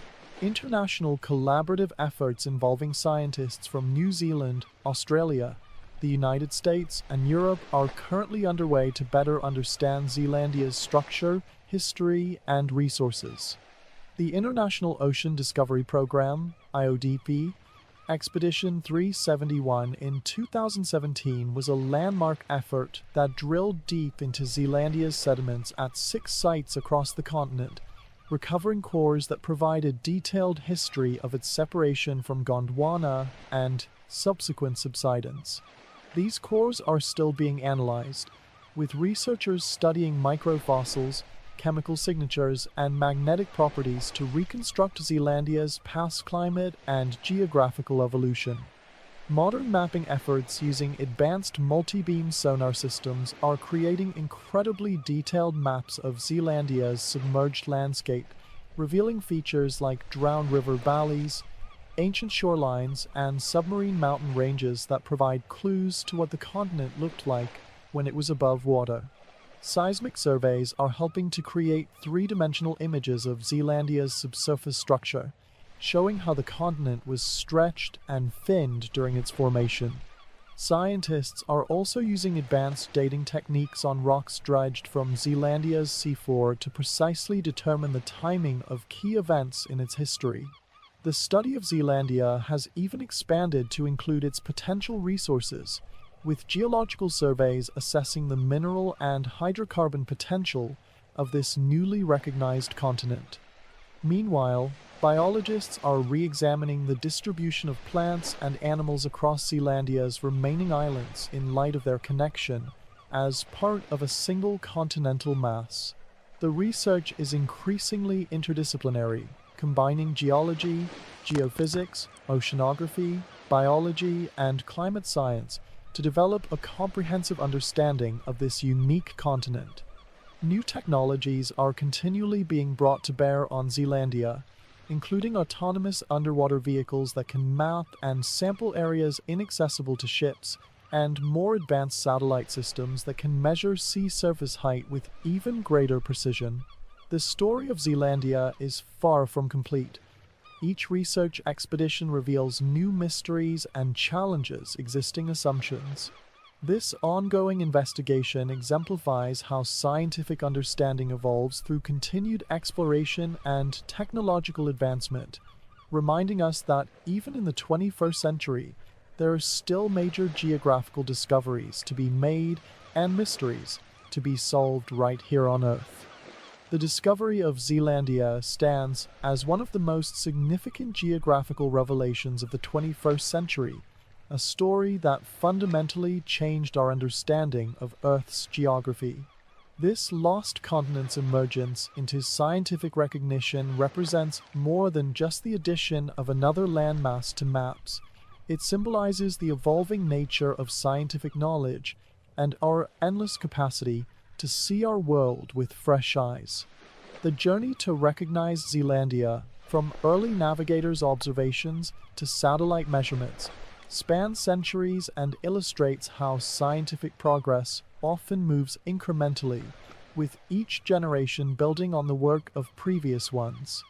International collaborative efforts involving scientists from New Zealand, Australia, the United States, and Europe are currently underway to better understand Zealandia's structure, history, and resources. The International Ocean Discovery Program, IODP, Expedition 371 in 2017 was a landmark effort that drilled deep into Zealandia's sediments at 6 sites across the continent, recovering cores that provide a detailed history of its separation from Gondwana and subsequent subsidence. These cores are still being analyzed, with researchers studying microfossils, chemical signatures, and magnetic properties to reconstruct Zealandia's past climate and geographical evolution. Modern mapping efforts using advanced multi-beam sonar systems are creating incredibly detailed maps of Zealandia's submerged landscape, revealing features like drowned river valleys, ancient shorelines, and submarine mountain ranges that provide clues to what the continent looked like when it was above water. Seismic surveys are helping to create three-dimensional images of Zealandia's subsurface structure, showing how the continent was stretched and thinned during its formation. Scientists are also using advanced dating techniques on rocks dredged from Zealandia's seafloor to precisely determine the timing of key events in its history. The study of Zealandia has even expanded to include its potential resources, with geological surveys assessing the mineral and hydrocarbon potential of this newly recognized continent. Meanwhile, biologists are re-examining the distribution of plants and animals across Zealandia's remaining islands in light of their connection as part of a single continental mass. The research is increasingly interdisciplinary, combining geology, geophysics, oceanography, biology, and climate science to develop a comprehensive understanding of this unique continent. New technologies are continually being brought to bear on Zealandia, including autonomous underwater vehicles that can map and sample areas inaccessible to ships, and more advanced satellite systems that can measure sea surface height with even greater precision. The story of Zealandia is far from complete. Each research expedition reveals new mysteries and challenges existing assumptions. This ongoing investigation exemplifies how scientific understanding evolves through continued exploration and technological advancement, reminding us that even in the 21st century, there are still major geographical discoveries to be made and mysteries to be solved right here on Earth. The discovery of Zealandia stands as one of the most significant geographical revelations of the 21st century, a story that fundamentally changed our understanding of Earth's geography. This lost continent's emergence into scientific recognition represents more than just the addition of another landmass to maps. It symbolizes the evolving nature of scientific knowledge and our endless capacity to see our world with fresh eyes. The journey to recognize Zealandia, from early navigators' observations to satellite measurements, spans centuries and illustrates how scientific progress often moves incrementally, with each generation building on the work of previous ones.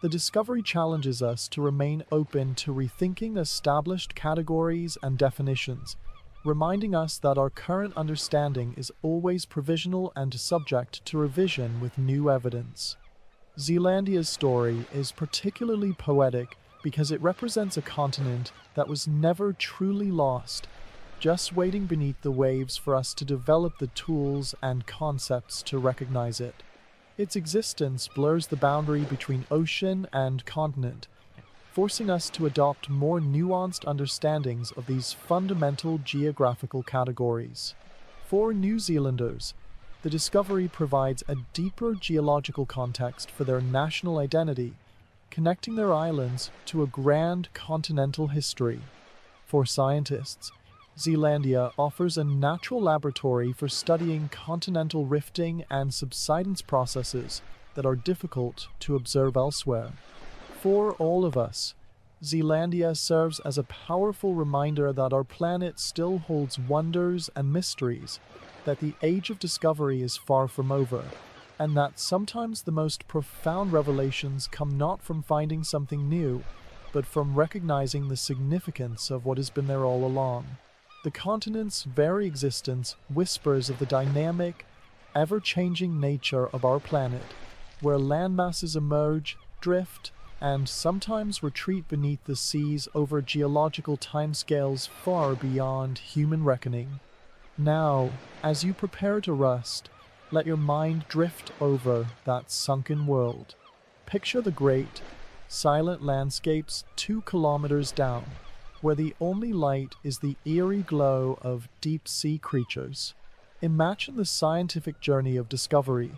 The discovery challenges us to remain open to rethinking established categories and definitions, reminding us that our current understanding is always provisional and subject to revision with new evidence. Zealandia's story is particularly poetic because it represents a continent that was never truly lost, just waiting beneath the waves for us to develop the tools and concepts to recognize it. Its existence blurs the boundary between ocean and continent, forcing us to adopt more nuanced understandings of these fundamental geographical categories. For New Zealanders, the discovery provides a deeper geological context for their national identity, connecting their islands to a grand continental history. For scientists, Zealandia offers a natural laboratory for studying continental rifting and subsidence processes that are difficult to observe elsewhere. For all of us, Zealandia serves as a powerful reminder that our planet still holds wonders and mysteries, that the age of discovery is far from over, and that sometimes the most profound revelations come not from finding something new, but from recognizing the significance of what has been there all along. The continent's very existence whispers of the dynamic, ever-changing nature of our planet, where landmasses emerge, drift, and sometimes retreat beneath the seas over geological timescales far beyond human reckoning. Now, as you prepare to rest, let your mind drift over that sunken world. Picture the great, silent landscapes 2 kilometers down, where the only light is the eerie glow of deep-sea creatures. Imagine the scientific journey of discovery,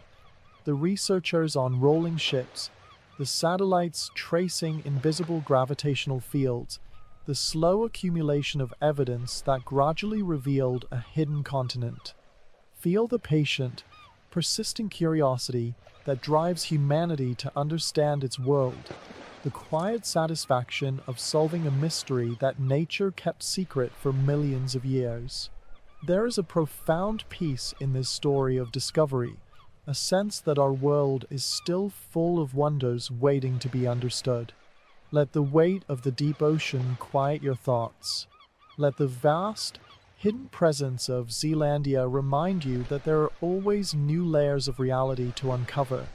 the researchers on rolling ships, the satellites tracing invisible gravitational fields, the slow accumulation of evidence that gradually revealed a hidden continent. Feel the patient, persisting curiosity that drives humanity to understand its world, the quiet satisfaction of solving a mystery that nature kept secret for millions of years. There is a profound peace in this story of discovery, a sense that our world is still full of wonders waiting to be understood. Let the weight of the deep ocean quiet your thoughts. Let the vast, hidden presence of Zealandia remind you that there are always new layers of reality to uncover,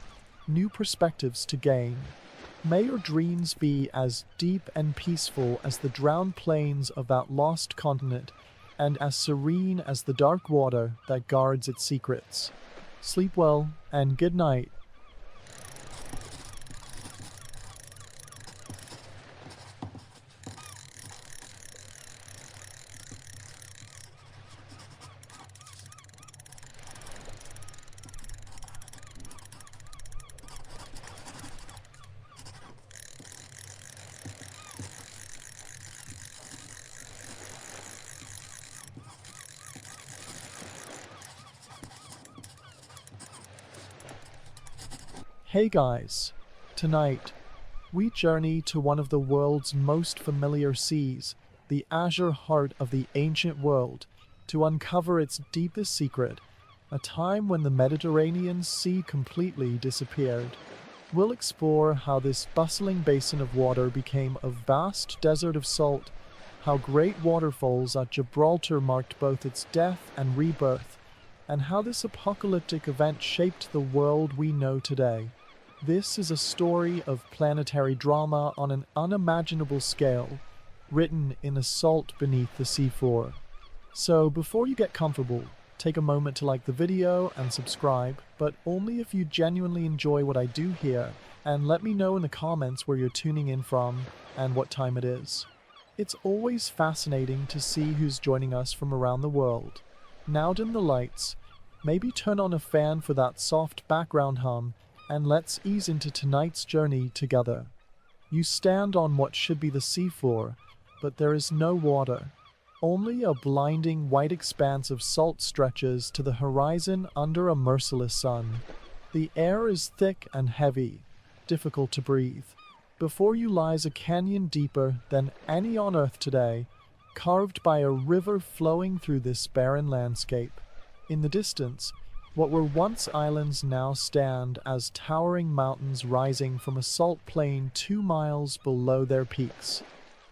new perspectives to gain. May your dreams be as deep and peaceful as the drowned plains of that lost continent, and as serene as the dark water that guards its secrets. Sleep well, and good night. Hey guys, tonight we journey to one of the world's most familiar seas, the azure heart of the ancient world, to uncover its deepest secret, a time when the Mediterranean Sea completely disappeared. We'll explore how this bustling basin of water became a vast desert of salt, how great waterfalls at Gibraltar marked both its death and rebirth, and how this apocalyptic event shaped the world we know today. This is a story of planetary drama on an unimaginable scale, written in the salt beneath the seafloor. So before you get comfortable, take a moment to like the video and subscribe, but only if you genuinely enjoy what I do here, and let me know in the comments where you're tuning in from and what time it is. It's always fascinating to see who's joining us from around the world. Now dim the lights, maybe turn on a fan for that soft background hum, and let's ease into tonight's journey together. You stand on what should be the seafloor, but there is no water. Only a blinding white expanse of salt stretches to the horizon under a merciless sun. The air is thick and heavy, difficult to breathe. Before you lies a canyon deeper than any on Earth today, carved by a river flowing through this barren landscape. In the distance, what were once islands now stand as towering mountains rising from a salt plain 2 miles below their peaks.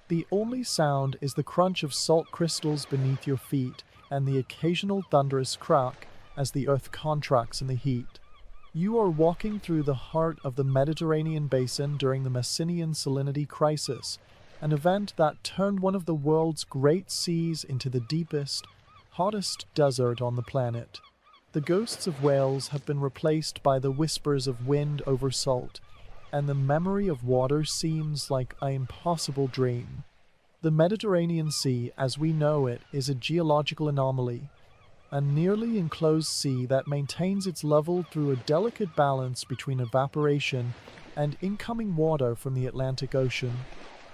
The only sound is the crunch of salt crystals beneath your feet and the occasional thunderous crack as the earth contracts in the heat. You are walking through the heart of the Mediterranean basin during the Messinian salinity crisis, an event that turned one of the world's great seas into the deepest, hottest desert on the planet. The ghosts of whales have been replaced by the whispers of wind over salt, and the memory of water seems like an impossible dream. The Mediterranean Sea, as we know it, is a geological anomaly, a nearly enclosed sea that maintains its level through a delicate balance between evaporation and incoming water from the Atlantic Ocean.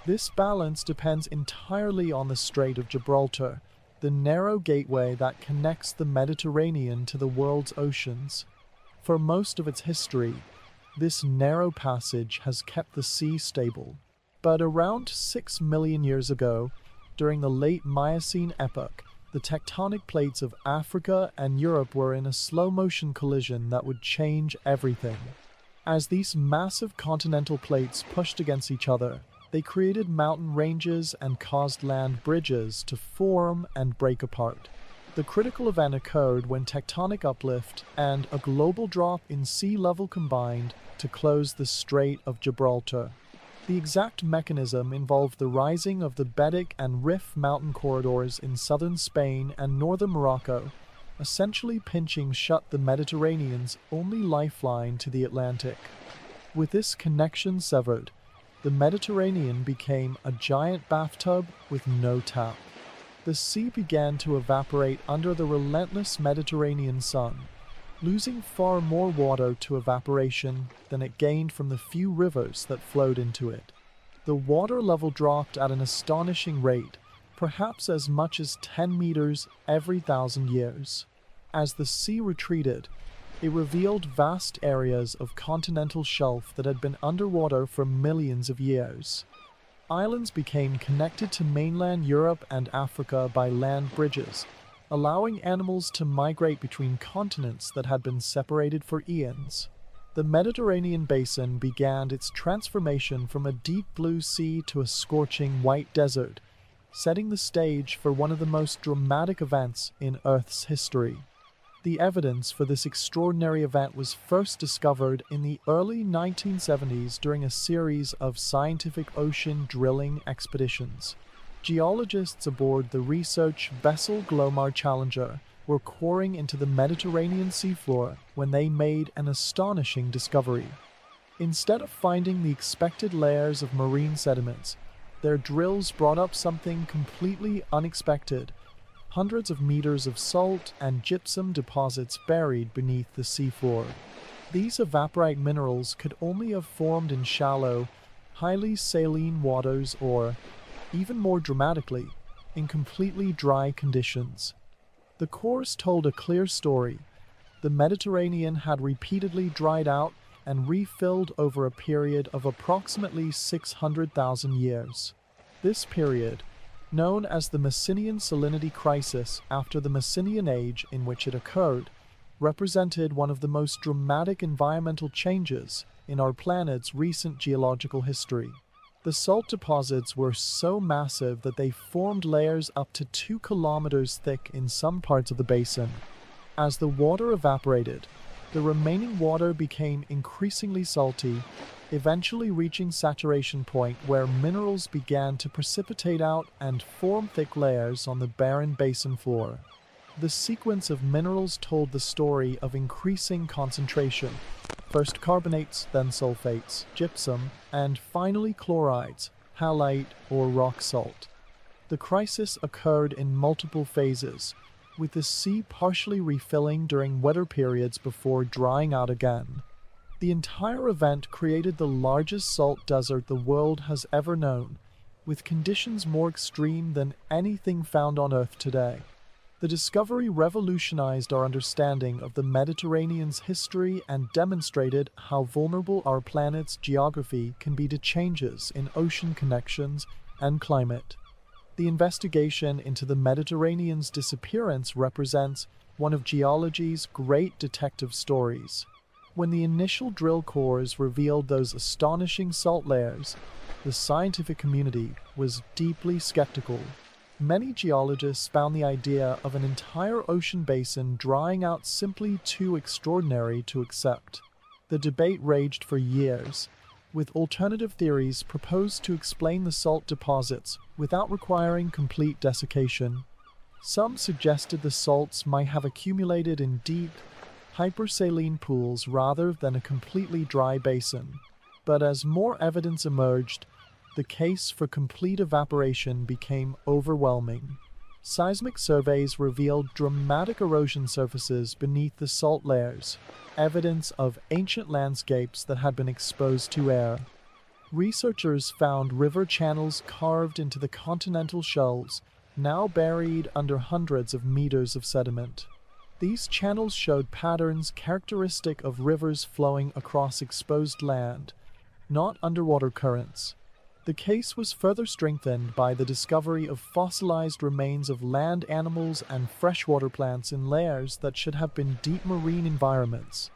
This balance depends entirely on the Strait of Gibraltar, the narrow gateway that connects the Mediterranean to the world's oceans. For most of its history, this narrow passage has kept the sea stable. But around 6 million years ago, during the late Miocene epoch, the tectonic plates of Africa and Europe were in a slow-motion collision that would change everything. As these massive continental plates pushed against each other, they created mountain ranges and caused land bridges to form and break apart. The critical event occurred when tectonic uplift and a global drop in sea level combined to close the Strait of Gibraltar. The exact mechanism involved the rising of the Betic and Rif mountain corridors in southern Spain and northern Morocco, essentially pinching shut the Mediterranean's only lifeline to the Atlantic. With this connection severed, the Mediterranean became a giant bathtub with no tap. The sea began to evaporate under the relentless Mediterranean sun, losing far more water to evaporation than it gained from the few rivers that flowed into it. The water level dropped at an astonishing rate, perhaps as much as 10 meters every 1,000 years. As the sea retreated, it revealed vast areas of continental shelf that had been underwater for millions of years. Islands became connected to mainland Europe and Africa by land bridges, allowing animals to migrate between continents that had been separated for eons. The Mediterranean basin began its transformation from a deep blue sea to a scorching white desert, setting the stage for one of the most dramatic events in Earth's history. The evidence for this extraordinary event was first discovered in the early 1970s during a series of scientific ocean drilling expeditions. Geologists aboard the research vessel Glomar Challenger were coring into the Mediterranean seafloor when they made an astonishing discovery. Instead of finding the expected layers of marine sediments, their drills brought up something completely unexpected: hundreds of meters of salt and gypsum deposits buried beneath the seafloor. These evaporite minerals could only have formed in shallow, highly saline waters or, even more dramatically, in completely dry conditions. The cores told a clear story. The Mediterranean had repeatedly dried out and refilled over a period of approximately 600,000 years. This period, known as the Messinian salinity crisis after the Messinian age in which it occurred, represented one of the most dramatic environmental changes in our planet's recent geological history. The salt deposits were so massive that they formed layers up to 2 kilometers thick in some parts of the basin. As the water evaporated, the remaining water became increasingly salty, eventually reaching saturation point where minerals began to precipitate out and form thick layers on the barren basin floor. The sequence of minerals told the story of increasing concentration: first carbonates, then sulfates, gypsum, and finally chlorides, halite, or rock salt. The crisis occurred in multiple phases, with the sea partially refilling during wetter periods before drying out again. The entire event created the largest salt desert the world has ever known, with conditions more extreme than anything found on Earth today. The discovery revolutionized our understanding of the Mediterranean's history and demonstrated how vulnerable our planet's geography can be to changes in ocean connections and climate. The investigation into the Mediterranean's disappearance represents one of geology's great detective stories. When the initial drill cores revealed those astonishing salt layers, the scientific community was deeply skeptical. Many geologists found the idea of an entire ocean basin drying out simply too extraordinary to accept. The debate raged for years, with alternative theories proposed to explain the salt deposits without requiring complete desiccation. Some suggested the salts might have accumulated in deep, hypersaline pools rather than a completely dry basin. But as more evidence emerged, the case for complete evaporation became overwhelming. Seismic surveys revealed dramatic erosion surfaces beneath the salt layers, evidence of ancient landscapes that had been exposed to air. Researchers found river channels carved into the continental shelves, now buried under hundreds of meters of sediment. These channels showed patterns characteristic of rivers flowing across exposed land, not underwater currents. The case was further strengthened by the discovery of fossilized remains of land animals and freshwater plants in layers that should have been deep marine environments.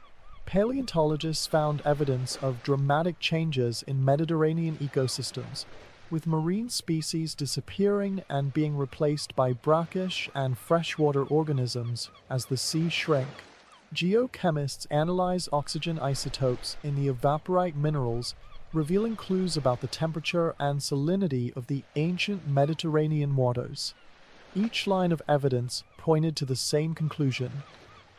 Paleontologists found evidence of dramatic changes in Mediterranean ecosystems, with marine species disappearing and being replaced by brackish and freshwater organisms as the sea shrank. Geochemists analyze oxygen isotopes in the evaporite minerals, revealing clues about the temperature and salinity of the ancient Mediterranean waters. Each line of evidence pointed to the same conclusion: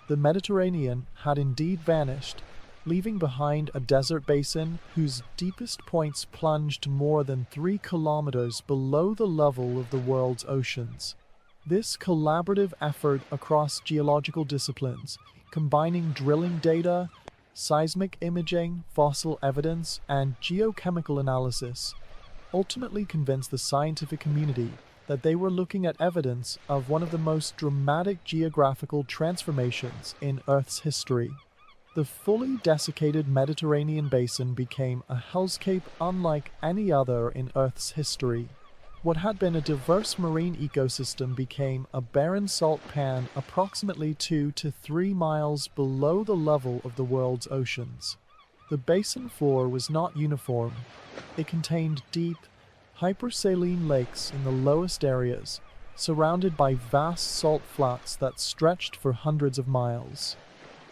the Mediterranean had indeed vanished, leaving behind a desert basin whose deepest points plunged more than 3 kilometers below the level of the world's oceans. This collaborative effort across geological disciplines, combining drilling data, seismic imaging, fossil evidence, and geochemical analysis, ultimately convinced the scientific community that they were looking at evidence of one of the most dramatic geographical transformations in Earth's history. The fully desiccated Mediterranean basin became a hellscape unlike any other in Earth's history. What had been a diverse marine ecosystem became a barren salt pan approximately 2 to 3 miles below the level of the world's oceans. The basin floor was not uniform. It contained deep, hypersaline lakes in the lowest areas, surrounded by vast salt flats that stretched for hundreds of miles.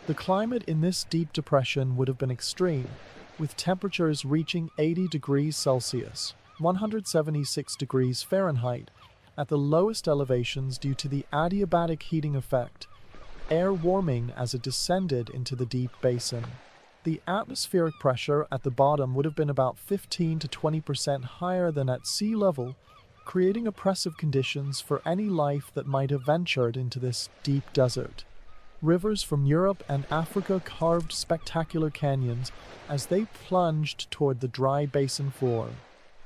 The climate in this deep depression would have been extreme, with temperatures reaching 80 degrees Celsius, 176 degrees Fahrenheit, at the lowest elevations due to the adiabatic heating effect, air warming as it descended into the deep basin. The atmospheric pressure at the bottom would have been about 15 to 20% higher than at sea level, creating oppressive conditions for any life that might have ventured into this deep desert. Rivers from Europe and Africa carved spectacular canyons as they plunged toward the dry basin floor.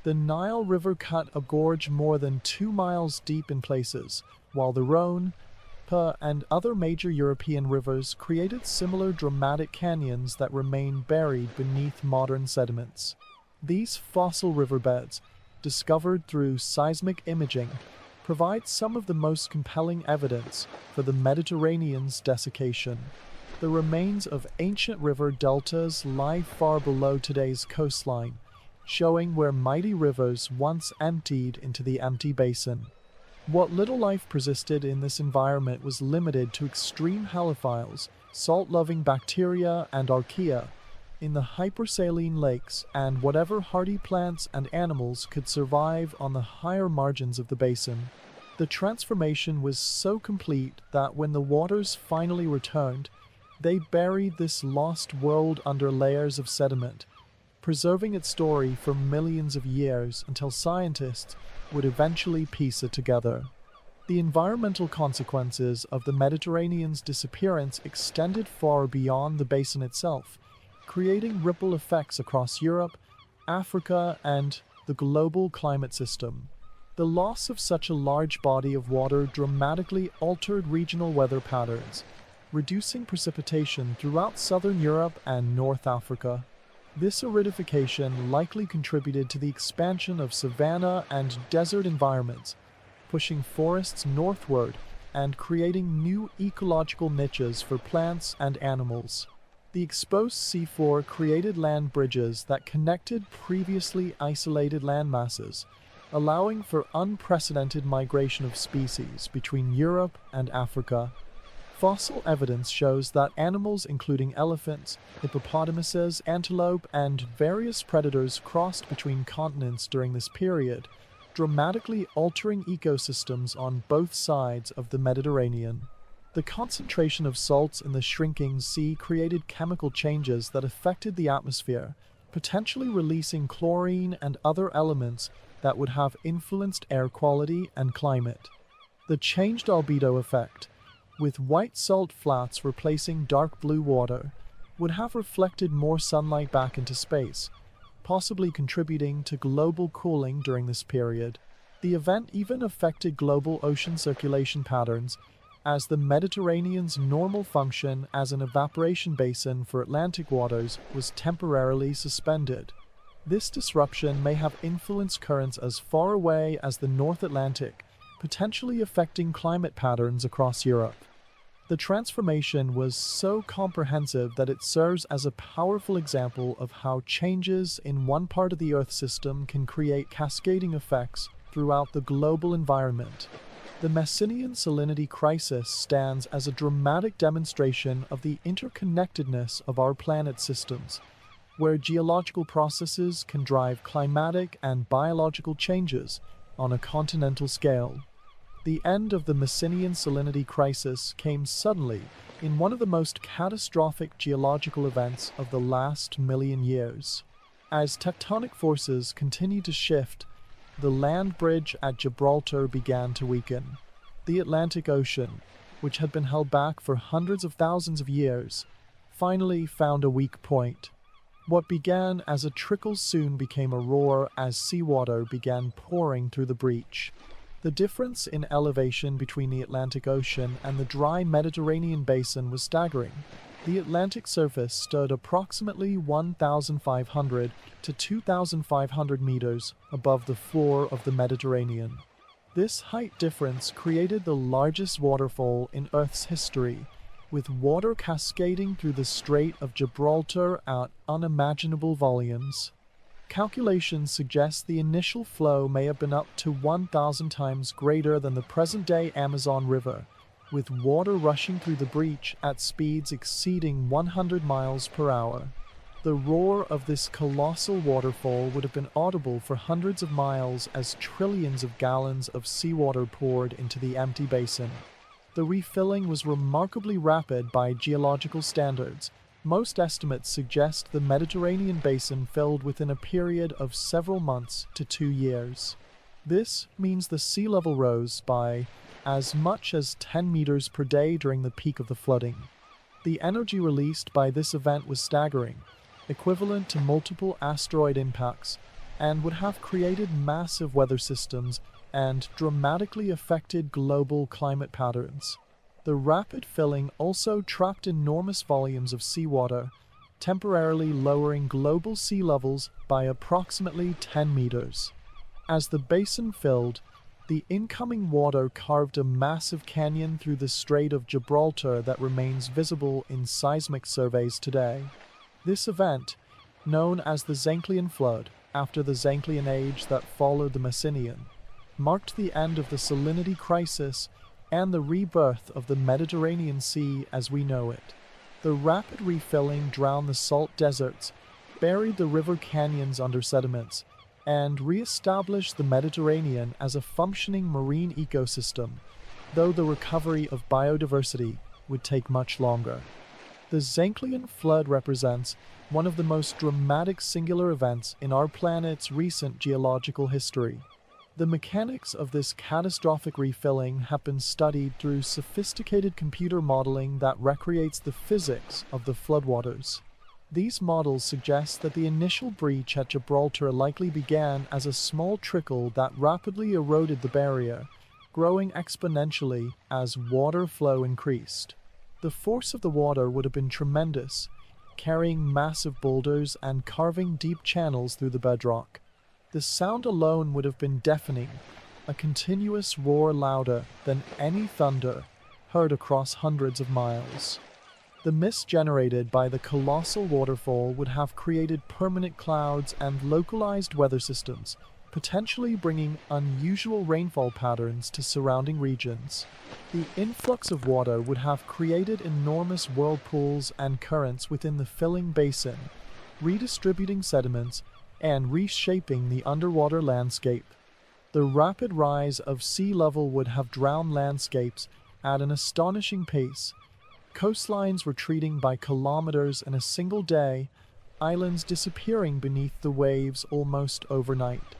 The Nile River cut a gorge more than 2 miles deep in places, while the Rhone, and other major European rivers created similar dramatic canyons that remain buried beneath modern sediments. These fossil riverbeds, discovered through seismic imaging, provide some of the most compelling evidence for the Mediterranean's desiccation. The remains of ancient river deltas lie far below today's coastline, showing where mighty rivers once emptied into the empty basin. What little life persisted in this environment was limited to extreme halophiles, salt-loving bacteria and archaea in the hypersaline lakes, and whatever hardy plants and animals could survive on the higher margins of the basin. The transformation was so complete that when the waters finally returned, they buried this lost world under layers of sediment, preserving its story for millions of years until scientists would eventually piece it together. The environmental consequences of the Mediterranean's disappearance extended far beyond the basin itself, creating ripple effects across Europe, Africa, and the global climate system. The loss of such a large body of water dramatically altered regional weather patterns, reducing precipitation throughout southern Europe and North Africa. This aridification likely contributed to the expansion of savanna and desert environments, pushing forests northward and creating new ecological niches for plants and animals. The exposed seafloor created land bridges that connected previously isolated landmasses, allowing for unprecedented migration of species between Europe and Africa. Fossil evidence shows that animals including elephants, hippopotamuses, antelope, and various predators crossed between continents during this period, dramatically altering ecosystems on both sides of the Mediterranean. The concentration of salts in the shrinking sea created chemical changes that affected the atmosphere, potentially releasing chlorine and other elements that would have influenced air quality and climate. The changed albedo effect, with white salt flats replacing dark blue water, would have reflected more sunlight back into space, possibly contributing to global cooling during this period. The event even affected global ocean circulation patterns, as the Mediterranean's normal function as an evaporation basin for Atlantic waters was temporarily suspended. This disruption may have influenced currents as far away as the North Atlantic, potentially affecting climate patterns across Europe. The transformation was so comprehensive that it serves as a powerful example of how changes in one part of the Earth system can create cascading effects throughout the global environment. The Messinian salinity crisis stands as a dramatic demonstration of the interconnectedness of our planet's systems, where geological processes can drive climatic and biological changes on a continental scale. The end of the Messinian salinity crisis came suddenly in one of the most catastrophic geological events of the last million years. As tectonic forces continued to shift, the land bridge at Gibraltar began to weaken. The Atlantic Ocean, which had been held back for hundreds of thousands of years, finally found a weak point. What began as a trickle soon became a roar as seawater began pouring through the breach. The difference in elevation between the Atlantic Ocean and the dry Mediterranean basin was staggering. The Atlantic surface stood approximately 1,500 to 2,500 meters above the floor of the Mediterranean. This height difference created the largest waterfall in Earth's history, with water cascading through the Strait of Gibraltar at unimaginable volumes. Calculations suggest the initial flow may have been up to 1,000 times greater than the present-day Amazon River, with water rushing through the breach at speeds exceeding 100 miles per hour. The roar of this colossal waterfall would have been audible for hundreds of miles as trillions of gallons of seawater poured into the empty basin. The refilling was remarkably rapid by geological standards. Most estimates suggest the Mediterranean basin filled within a period of several months to 2 years. This means the sea level rose by as much as 10 meters per day during the peak of the flooding. The energy released by this event was staggering, equivalent to multiple asteroid impacts, and would have created massive weather systems and dramatically affected global climate patterns. The rapid filling also trapped enormous volumes of seawater, temporarily lowering global sea levels by approximately 10 meters. As the basin filled, the incoming water carved a massive canyon through the Strait of Gibraltar that remains visible in seismic surveys today. This event, known as the Zealandian flood, after the Zealandian age that followed the Messinian, marked the end of the salinity crisis and the rebirth of the Mediterranean Sea as we know it. The rapid refilling drowned the salt deserts, buried the river canyons under sediments, and re-established the Mediterranean as a functioning marine ecosystem, though the recovery of biodiversity would take much longer. The Zealandian flood represents one of the most dramatic singular events in our planet's recent geological history. The mechanics of this catastrophic refilling have been studied through sophisticated computer modeling that recreates the physics of the floodwaters. These models suggest that the initial breach at Gibraltar likely began as a small trickle that rapidly eroded the barrier, growing exponentially as water flow increased. The force of the water would have been tremendous, carrying massive boulders and carving deep channels through the bedrock. The sound alone would have been deafening, a continuous roar louder than any thunder heard across hundreds of miles. The mist generated by the colossal waterfall would have created permanent clouds and localized weather systems, potentially bringing unusual rainfall patterns to surrounding regions. The influx of water would have created enormous whirlpools and currents within the filling basin, redistributing sediments and reshaping the underwater landscape. The rapid rise of sea level would have drowned landscapes at an astonishing pace, coastlines retreating by kilometers in a single day, islands disappearing beneath the waves almost overnight.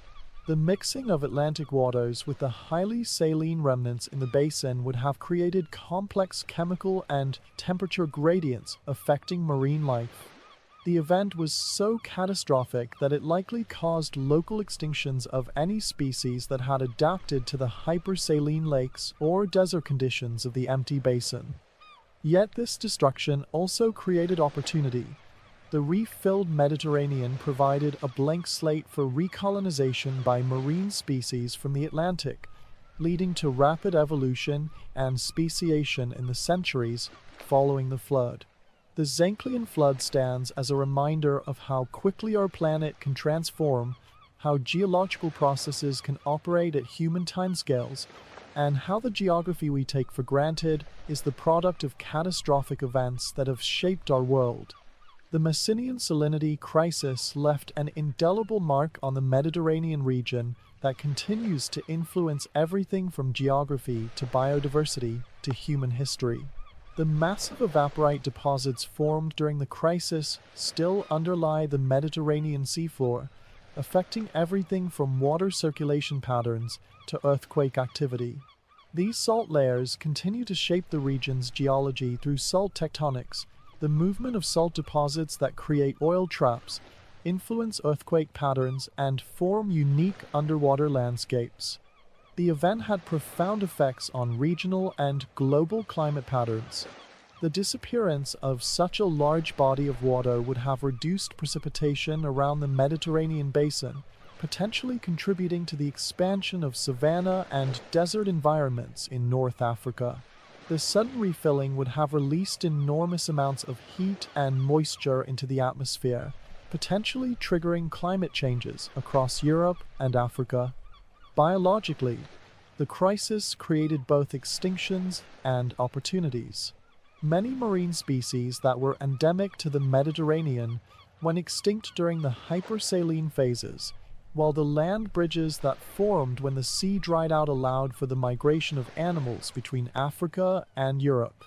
The mixing of Atlantic waters with the highly saline remnants in the basin would have created complex chemical and temperature gradients affecting marine life. The event was so catastrophic that it likely caused local extinctions of any species that had adapted to the hypersaline lakes or desert conditions of the empty basin. Yet this destruction also created opportunity. The reef-filled Mediterranean provided a blank slate for recolonization by marine species from the Atlantic, leading to rapid evolution and speciation in the centuries following the flood. The Zealandian flood stands as a reminder of how quickly our planet can transform, how geological processes can operate at human timescales, and how the geography we take for granted is the product of catastrophic events that have shaped our world. The Messinian salinity crisis left an indelible mark on the Mediterranean region that continues to influence everything from geography to biodiversity to human history. The massive evaporite deposits formed during the crisis still underlie the Mediterranean seafloor, affecting everything from water circulation patterns to earthquake activity. These salt layers continue to shape the region's geology through salt tectonics, The movement of salt deposits that create oil traps, influence earthquake patterns, and form unique underwater landscapes. The event had profound effects on regional and global climate patterns. The disappearance of such a large body of water would have reduced precipitation around the Mediterranean basin, potentially contributing to the expansion of savanna and desert environments in North Africa. The sudden refilling would have released enormous amounts of heat and moisture into the atmosphere, potentially triggering climate changes across Europe and Africa. Biologically, the crisis created both extinctions and opportunities. Many marine species that were endemic to the Mediterranean went extinct during the hypersaline phases, while the land bridges that formed when the sea dried out allowed for the migration of animals between Africa and Europe.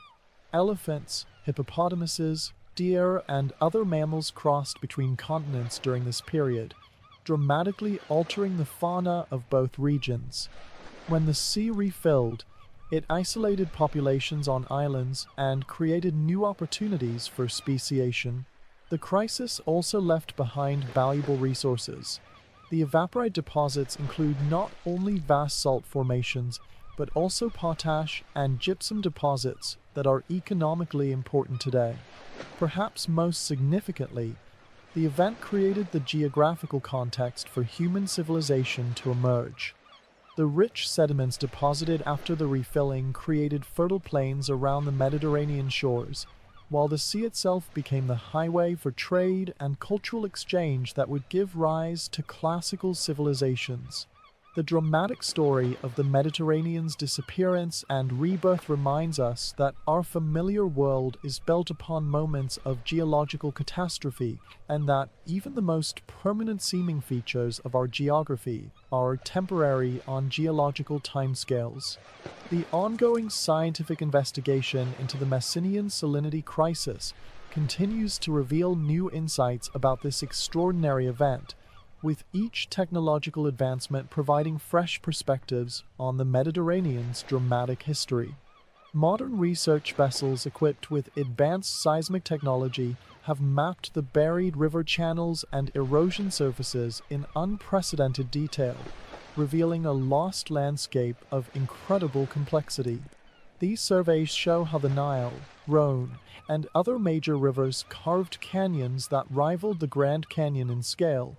Elephants, hippopotamuses, deer, and other mammals crossed between continents during this period, dramatically altering the fauna of both regions. When the sea refilled, it isolated populations on islands and created new opportunities for speciation. The crisis also left behind valuable resources. The evaporite deposits include not only vast salt formations, but also potash and gypsum deposits that are economically important today. Perhaps most significantly, the event created the geographical context for human civilization to emerge. The rich sediments deposited after the refilling created fertile plains around the Mediterranean shores, while the sea itself became the highway for trade and cultural exchange that would give rise to classical civilizations. The dramatic story of the Mediterranean's disappearance and rebirth reminds us that our familiar world is built upon moments of geological catastrophe, and that even the most permanent seeming features of our geography are temporary on geological timescales. The ongoing scientific investigation into the Messinian salinity crisis continues to reveal new insights about this extraordinary event, with each technological advancement providing fresh perspectives on the Mediterranean's dramatic history. Modern research vessels equipped with advanced seismic technology have mapped the buried river channels and erosion surfaces in unprecedented detail, revealing a lost landscape of incredible complexity. These surveys show how the Nile, Rhone, and other major rivers carved canyons that rivaled the Grand Canyon in scale,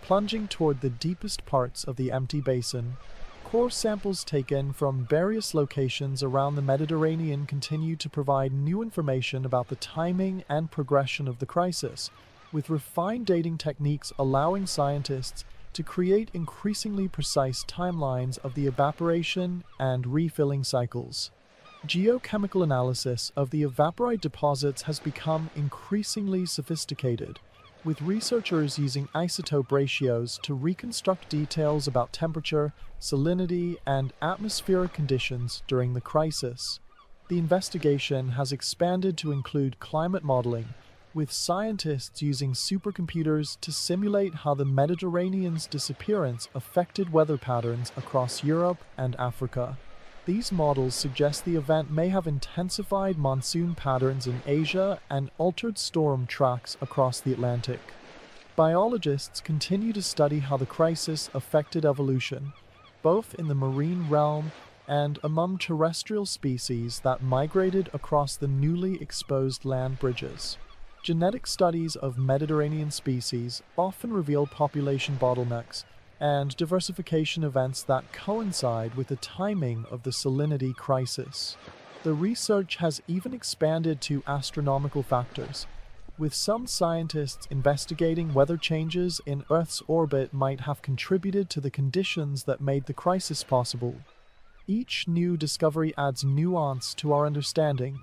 plunging toward the deepest parts of the empty basin. Core samples taken from various locations around the Mediterranean continue to provide new information about the timing and progression of the crisis, with refined dating techniques allowing scientists to create increasingly precise timelines of the evaporation and refilling cycles. Geochemical analysis of the evaporite deposits has become increasingly sophisticated, with researchers using isotope ratios to reconstruct details about temperature, salinity, and atmospheric conditions during the crisis. The investigation has expanded to include climate modeling, with scientists using supercomputers to simulate how the Mediterranean's disappearance affected weather patterns across Europe and Africa. These models suggest the event may have intensified monsoon patterns in Asia and altered storm tracks across the Atlantic. Biologists continue to study how the crisis affected evolution, both in the marine realm and among terrestrial species that migrated across the newly exposed land bridges. Genetic studies of Mediterranean species often reveal population bottlenecks and diversification events that coincide with the timing of the salinity crisis. The research has even expanded to astronomical factors, with some scientists investigating whether changes in Earth's orbit might have contributed to the conditions that made the crisis possible. Each new discovery adds nuance to our understanding.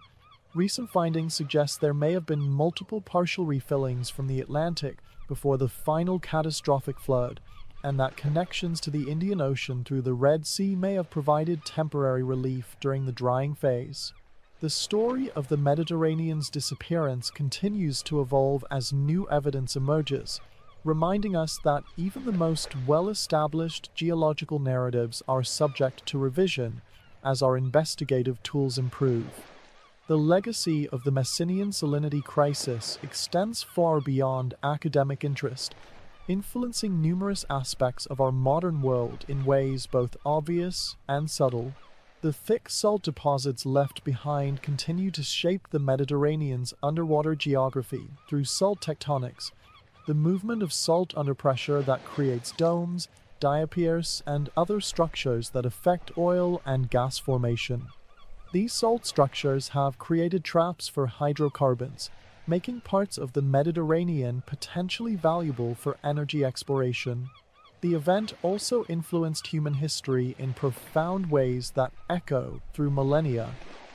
Recent findings suggest there may have been multiple partial refillings from the Atlantic before the final catastrophic flood, and that connections to the Indian Ocean through the Red Sea may have provided temporary relief during the drying phase. The story of the Mediterranean's disappearance continues to evolve as new evidence emerges, reminding us that even the most well-established geological narratives are subject to revision as our investigative tools improve. The legacy of the Messinian salinity crisis extends far beyond academic interest, influencing numerous aspects of our modern world in ways both obvious and subtle. The thick salt deposits left behind continue to shape the Mediterranean's underwater geography through salt tectonics, the movement of salt under pressure that creates domes, diapirs, and other structures that affect oil and gas formation. These salt structures have created traps for hydrocarbons, making parts of the Mediterranean potentially valuable for energy exploration. The event also influenced human history in profound ways that echo through millennia.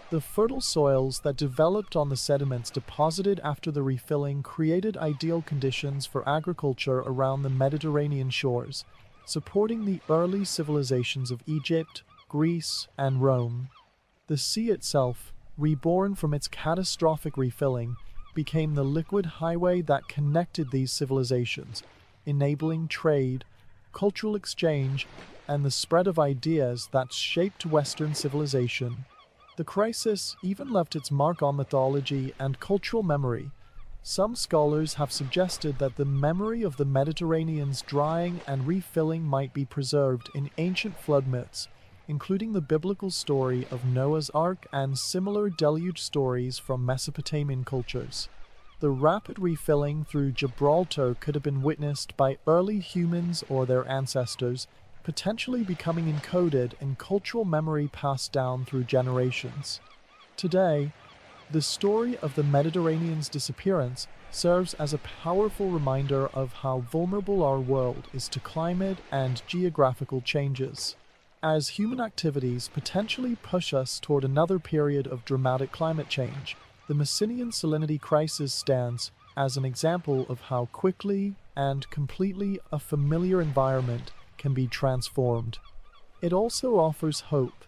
The fertile soils that developed on the sediments deposited after the refilling created ideal conditions for agriculture around the Mediterranean shores, supporting the early civilizations of Egypt, Greece, and Rome. The sea itself, reborn from its catastrophic refilling, became the liquid highway that connected these civilizations, enabling trade, cultural exchange, and the spread of ideas that shaped Western civilization. The crisis even left its mark on mythology and cultural memory. Some scholars have suggested that the memory of the Mediterranean's drying and refilling might be preserved in ancient flood myths, including the biblical story of Noah's Ark and similar deluge stories from Mesopotamian cultures. The rapid refilling through Gibraltar could have been witnessed by early humans or their ancestors, potentially becoming encoded in cultural memory passed down through generations. Today, the story of the Mediterranean's disappearance serves as a powerful reminder of how vulnerable our world is to climate and geographical changes. As human activities potentially push us toward another period of dramatic climate change, the Messinian salinity crisis stands as an example of how quickly and completely a familiar environment can be transformed. It also offers hope.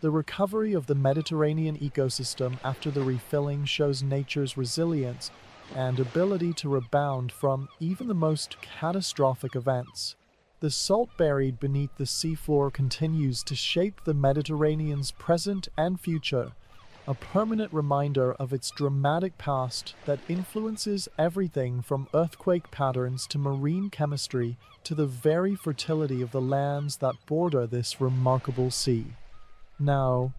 The recovery of the Mediterranean ecosystem after the refilling shows nature's resilience and ability to rebound from even the most catastrophic events. The salt buried beneath the seafloor continues to shape the Mediterranean's present and future, a permanent reminder of its dramatic past that influences everything from earthquake patterns to marine chemistry to the very fertility of the lands that border this remarkable sea. Now,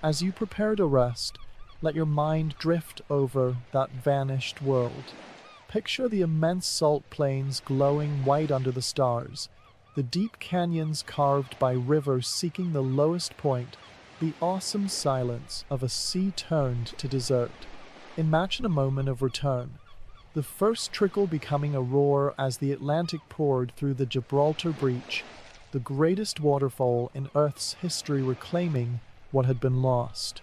as you prepare to rest, let your mind drift over that vanished world. Picture the immense salt plains glowing white under the stars, the deep canyons carved by rivers seeking the lowest point, the awesome silence of a sea turned to desert. Imagine a moment of return, the first trickle becoming a roar as the Atlantic poured through the Gibraltar Breach, the greatest waterfall in Earth's history reclaiming what had been lost.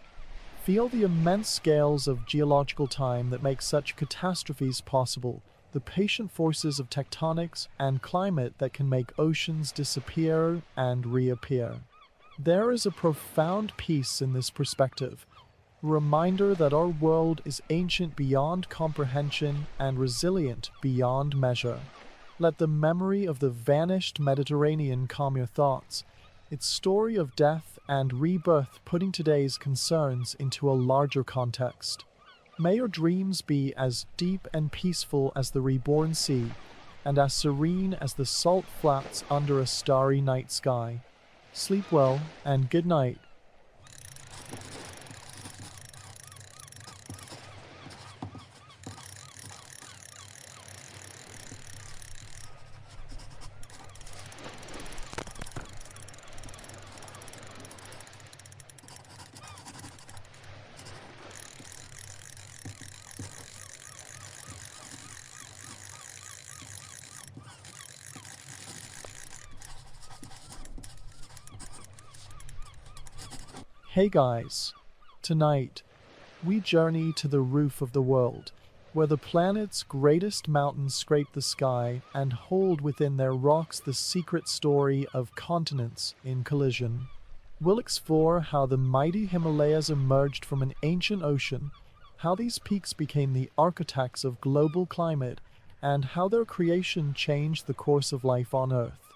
Feel the immense scales of geological time that make such catastrophes possible, the patient forces of tectonics and climate that can make oceans disappear and reappear. There is a profound peace in this perspective, a reminder that our world is ancient beyond comprehension and resilient beyond measure. Let the memory of the vanished Mediterranean calm your thoughts, its story of death and rebirth putting today's concerns into a larger context. May your dreams be as deep and peaceful as the reborn sea, and as serene as the salt flats under a starry night sky. Sleep well, and good night. Hey guys, tonight we journey to the roof of the world, where the planet's greatest mountains scrape the sky and hold within their rocks the secret story of continents in collision. We'll explore how the mighty Himalayas emerged from an ancient ocean, how these peaks became the architects of global climate, and how their creation changed the course of life on Earth.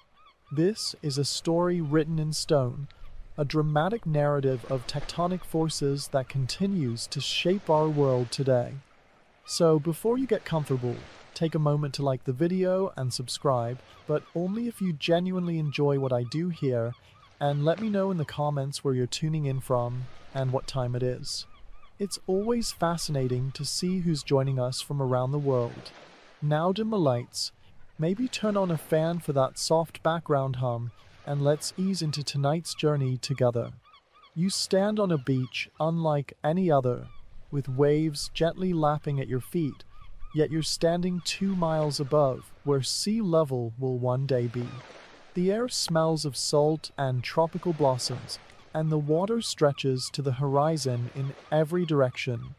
This is a story written in stone, a dramatic narrative of tectonic forces that continues to shape our world today. So before you get comfortable, take a moment to like the video and subscribe, but only if you genuinely enjoy what I do here, and let me know in the comments where you're tuning in from and what time it is. It's always fascinating to see who's joining us from around the world. Now dim the lights, maybe turn on a fan for that soft background hum, and let's ease into tonight's journey together. You stand on a beach unlike any other, with waves gently lapping at your feet, yet you're standing 2 miles above, where sea level will one day be. The air smells of salt and tropical blossoms, and the water stretches to the horizon in every direction.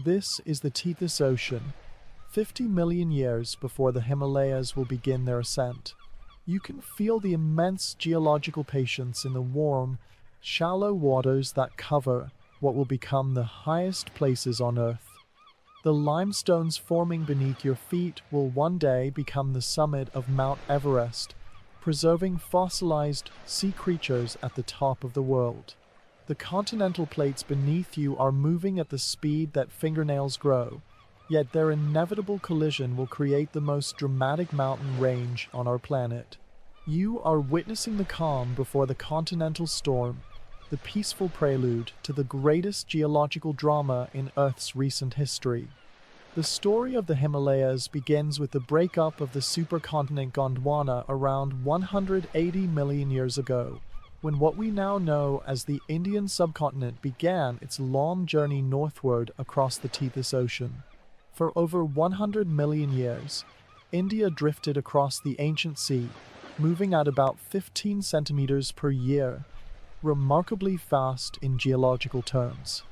This is the Tethys Ocean, 50 million years before the Himalayas will begin their ascent. You can feel the immense geological patience in the warm, shallow waters that cover what will become the highest places on Earth. The limestones forming beneath your feet will one day become the summit of Mount Everest, preserving fossilized sea creatures at the top of the world. The continental plates beneath you are moving at the speed that fingernails grow, yet their inevitable collision will create the most dramatic mountain range on our planet. You are witnessing the calm before the continental storm, the peaceful prelude to the greatest geological drama in Earth's recent history. The story of the Himalayas begins with the breakup of the supercontinent Gondwana around 180 million years ago, when what we now know as the Indian subcontinent began its long journey northward across the Tethys Ocean. For over 100 million years, India drifted across the ancient sea, moving at about 15 centimeters per year, remarkably fast in geological terms.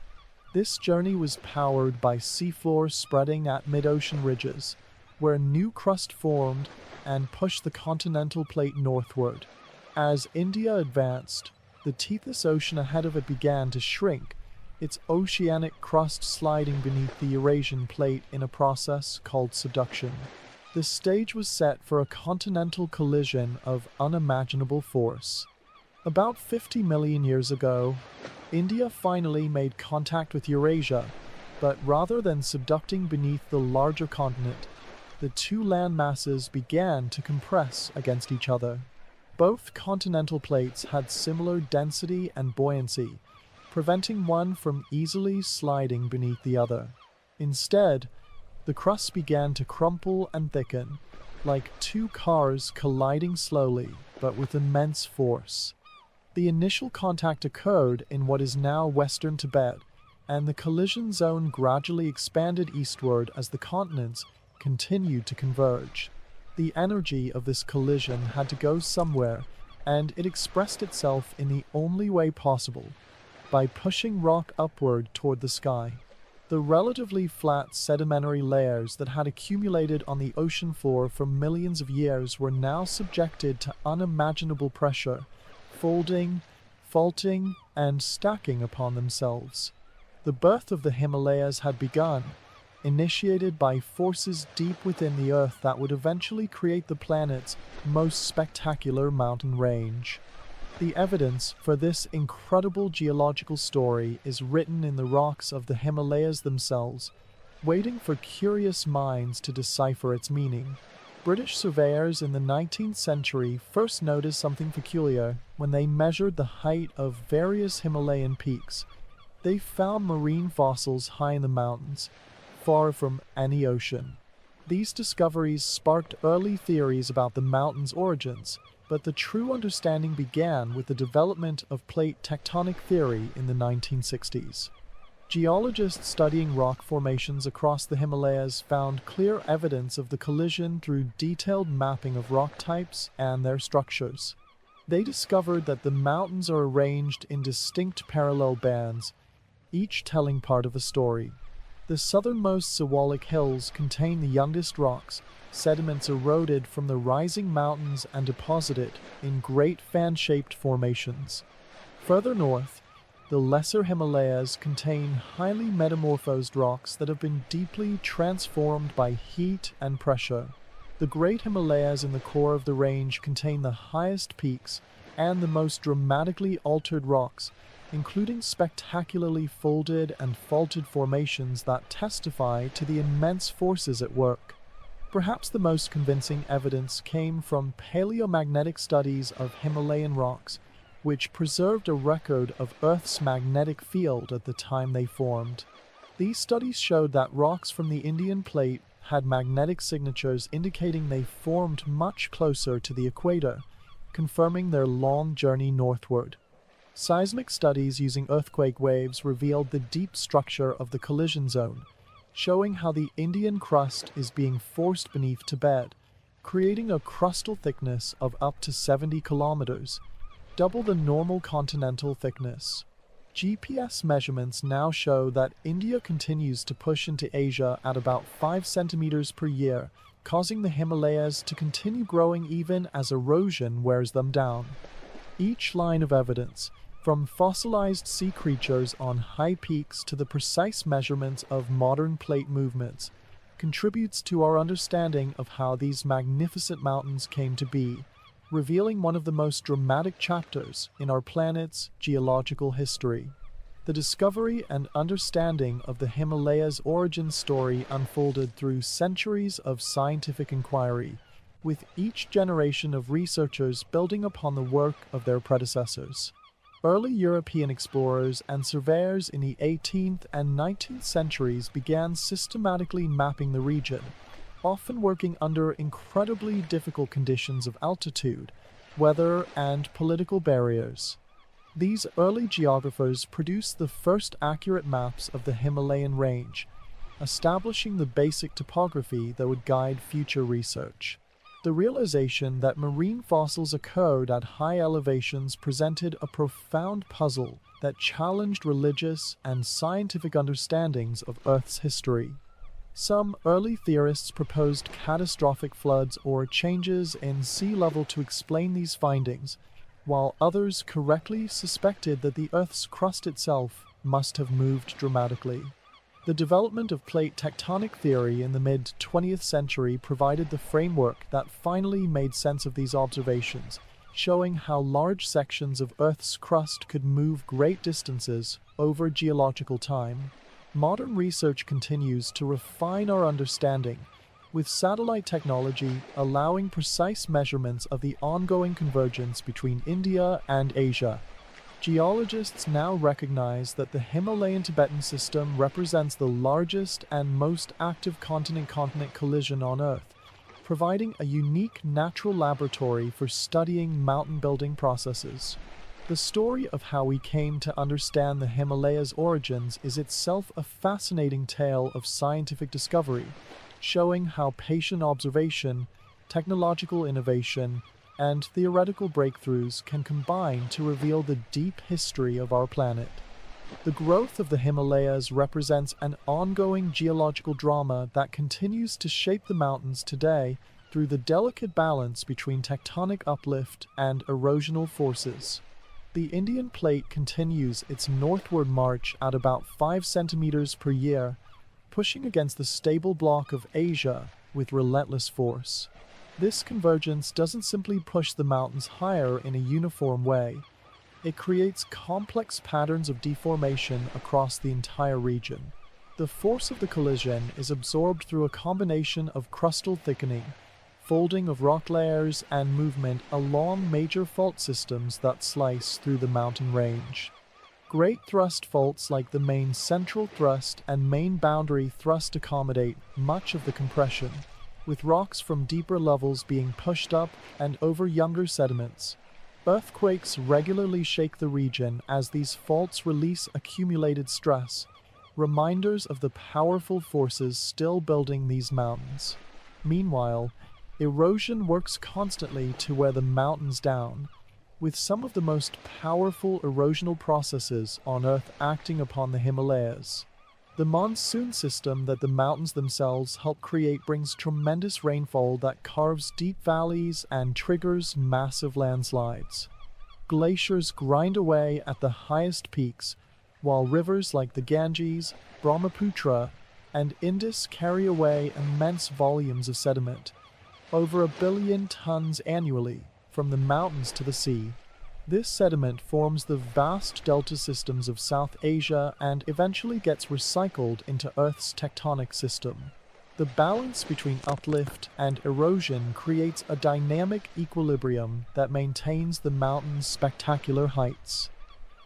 This journey was powered by seafloor spreading at mid-ocean ridges, where new crust formed and pushed the continental plate northward. As India advanced, the Tethys Ocean ahead of it began to shrink, its oceanic crust sliding beneath the Eurasian plate in a process called subduction. The stage was set for a continental collision of unimaginable force. About 50 million years ago, India finally made contact with Eurasia, but rather than subducting beneath the larger continent, the two land masses began to compress against each other. Both continental plates had similar density and buoyancy, preventing one from easily sliding beneath the other. Instead, the crust began to crumple and thicken, like two cars colliding slowly but with immense force. The initial contact occurred in what is now western Tibet, and the collision zone gradually expanded eastward as the continents continued to converge. The energy of this collision had to go somewhere, and it expressed itself in the only way possible, by pushing rock upward toward the sky. The relatively flat sedimentary layers that had accumulated on the ocean floor for millions of years were now subjected to unimaginable pressure, folding, faulting, and stacking upon themselves. The birth of the Himalayas had begun, initiated by forces deep within the Earth that would eventually create the planet's most spectacular mountain range. The evidence for this incredible geological story is written in the rocks of the Himalayas themselves, waiting for curious minds to decipher its meaning. British surveyors in the 19th century first noticed something peculiar when they measured the height of various Himalayan peaks. They found marine fossils high in the mountains, far from any ocean. These discoveries sparked early theories about the mountain's origins, but the true understanding began with the development of plate tectonic theory in the 1960s. Geologists studying rock formations across the Himalayas found clear evidence of the collision through detailed mapping of rock types and their structures. They discovered that the mountains are arranged in distinct parallel bands, each telling part of a story. The southernmost Seawallic hills contain the youngest rocks, sediments eroded from the rising mountains and deposited in great fan-shaped formations. Further north, the lesser Himalayas contain highly metamorphosed rocks that have been deeply transformed by heat and pressure. The great Himalayas in the core of the range contain the highest peaks, and the most dramatically altered rocks, including spectacularly folded and faulted formations that testify to the immense forces at work. Perhaps the most convincing evidence came from paleomagnetic studies of Himalayan rocks, which preserved a record of Earth's magnetic field at the time they formed. These studies showed that rocks from the Indian plate had magnetic signatures indicating they formed much closer to the equator, confirming their long journey northward. Seismic studies using earthquake waves revealed the deep structure of the collision zone, showing how the Indian crust is being forced beneath to bed, creating a crustal thickness of up to 70 kilometers, double the normal continental thickness. GPS measurements now show that India continues to push into Asia at about 5 centimeters per year, causing the Himalayas to continue growing even as erosion wears them down. Each line of evidence, from fossilized sea creatures on high peaks to the precise measurements of modern plate movements, contributes to our understanding of how these magnificent mountains came to be, revealing one of the most dramatic chapters in our planet's geological history. The discovery and understanding of the Himalayas' origin story unfolded through centuries of scientific inquiry, with each generation of researchers building upon the work of their predecessors. Early European explorers and surveyors in the 18th and 19th centuries began systematically mapping the region, often working under incredibly difficult conditions of altitude, weather, and political barriers. These early geographers produced the first accurate maps of the Himalayan range, establishing the basic topography that would guide future research. The realization that marine fossils occurred at high elevations presented a profound puzzle that challenged religious and scientific understandings of Earth's history. Some early theorists proposed catastrophic floods or changes in sea level to explain these findings, while others correctly suspected that the Earth's crust itself must have moved dramatically. The development of plate tectonic theory in the mid-20th century provided the framework that finally made sense of these observations, showing how large sections of Earth's crust could move great distances over geological time. Modern research continues to refine our understanding, with satellite technology allowing precise measurements of the ongoing convergence between India and Asia. Geologists now recognize that the Himalayan Tibetan system represents the largest and most active continent-continent collision on Earth, providing a unique natural laboratory for studying mountain-building processes. The story of how we came to understand the Himalayas' origins is itself a fascinating tale of scientific discovery, showing how patient observation, technological innovation, and theoretical breakthroughs can combine to reveal the deep history of our planet. The growth of the Himalayas represents an ongoing geological drama that continues to shape the mountains today through the delicate balance between tectonic uplift and erosional forces. The Indian plate continues its northward march at about 5 centimeters per year, pushing against the stable block of Asia with relentless force. This convergence doesn't simply push the mountains higher in a uniform way. It creates complex patterns of deformation across the entire region. The force of the collision is absorbed through a combination of crustal thickening, folding of rock layers, and movement along major fault systems that slice through the mountain range. Great thrust faults like the main central thrust and main boundary thrust accommodate much of the compression, with rocks from deeper levels being pushed up and over younger sediments. Earthquakes regularly shake the region as these faults release accumulated stress, reminders of the powerful forces still building these mountains. Meanwhile, erosion works constantly to wear the mountains down, with some of the most powerful erosional processes on Earth acting upon the Himalayas. The monsoon system that the mountains themselves help create brings tremendous rainfall that carves deep valleys and triggers massive landslides. Glaciers grind away at the highest peaks, while rivers like the Ganges, Brahmaputra, and Indus carry away immense volumes of sediment, over 1 billion tons annually, from the mountains to the sea. This sediment forms the vast delta systems of South Asia and eventually gets recycled into Earth's tectonic system. The balance between uplift and erosion creates a dynamic equilibrium that maintains the mountain's spectacular heights.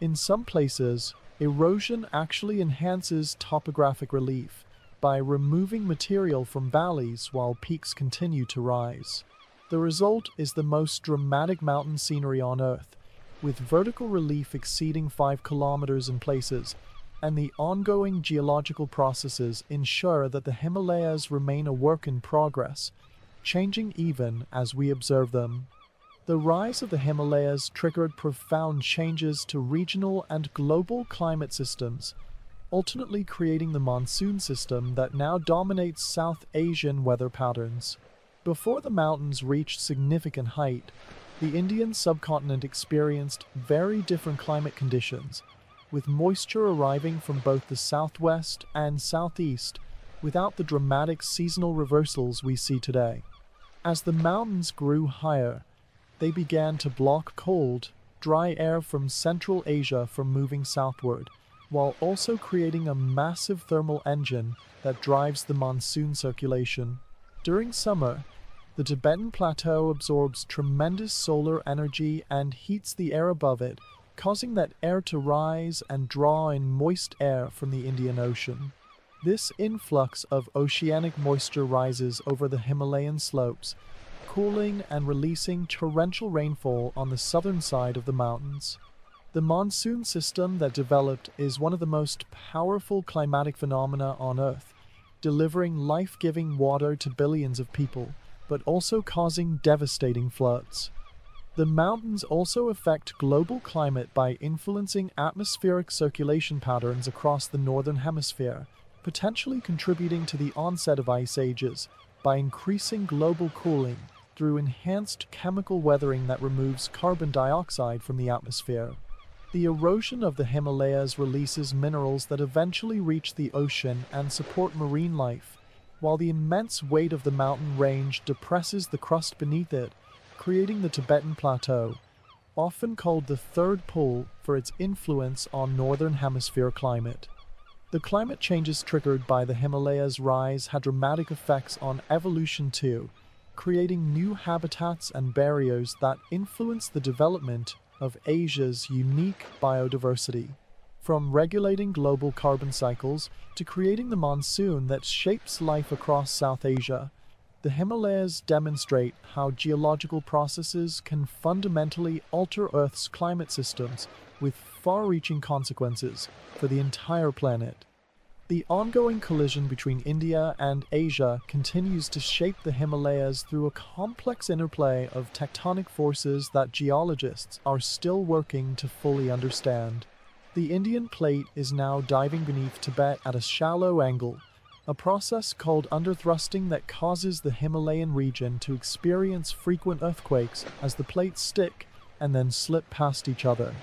In some places, erosion actually enhances topographic relief by removing material from valleys while peaks continue to rise. The result is the most dramatic mountain scenery on Earth, with vertical relief exceeding 5 kilometers in places, and the ongoing geological processes ensure that the Himalayas remain a work in progress, changing even as we observe them. The rise of the Himalayas triggered profound changes to regional and global climate systems, ultimately creating the monsoon system that now dominates South Asian weather patterns. Before the mountains reached significant height, the Indian subcontinent experienced very different climate conditions, with moisture arriving from both the southwest and southeast without the dramatic seasonal reversals we see today. As the mountains grew higher, they began to block cold, dry air from Central Asia from moving southward, while also creating a massive thermal engine that drives the monsoon circulation. During summer, the Tibetan Plateau absorbs tremendous solar energy and heats the air above it, causing that air to rise and draw in moist air from the Indian Ocean. This influx of oceanic moisture rises over the Himalayan slopes, cooling and releasing torrential rainfall on the southern side of the mountains. The monsoon system that developed is one of the most powerful climatic phenomena on Earth, delivering life-giving water to billions of people, but also causing devastating floods. The mountains also affect global climate by influencing atmospheric circulation patterns across the northern hemisphere, potentially contributing to the onset of ice ages by increasing global cooling through enhanced chemical weathering that removes carbon dioxide from the atmosphere. The erosion of the Himalayas releases minerals that eventually reach the ocean and support marine life, while the immense weight of the mountain range depresses the crust beneath it, creating the Tibetan Plateau, often called the third pole for its influence on northern hemisphere climate. The climate changes triggered by the Himalayas' rise had dramatic effects on evolution too, creating new habitats and barriers that influence the development of Asia's unique biodiversity. From regulating global carbon cycles to creating the monsoon that shapes life across South Asia, the Himalayas demonstrate how geological processes can fundamentally alter Earth's climate systems with far-reaching consequences for the entire planet. The ongoing collision between India and Asia continues to shape the Himalayas through a complex interplay of tectonic forces that geologists are still working to fully understand. The Indian plate is now diving beneath Tibet at a shallow angle, a process called underthrusting that causes the Himalayan region to experience frequent earthquakes as the plates stick and then slip past each other.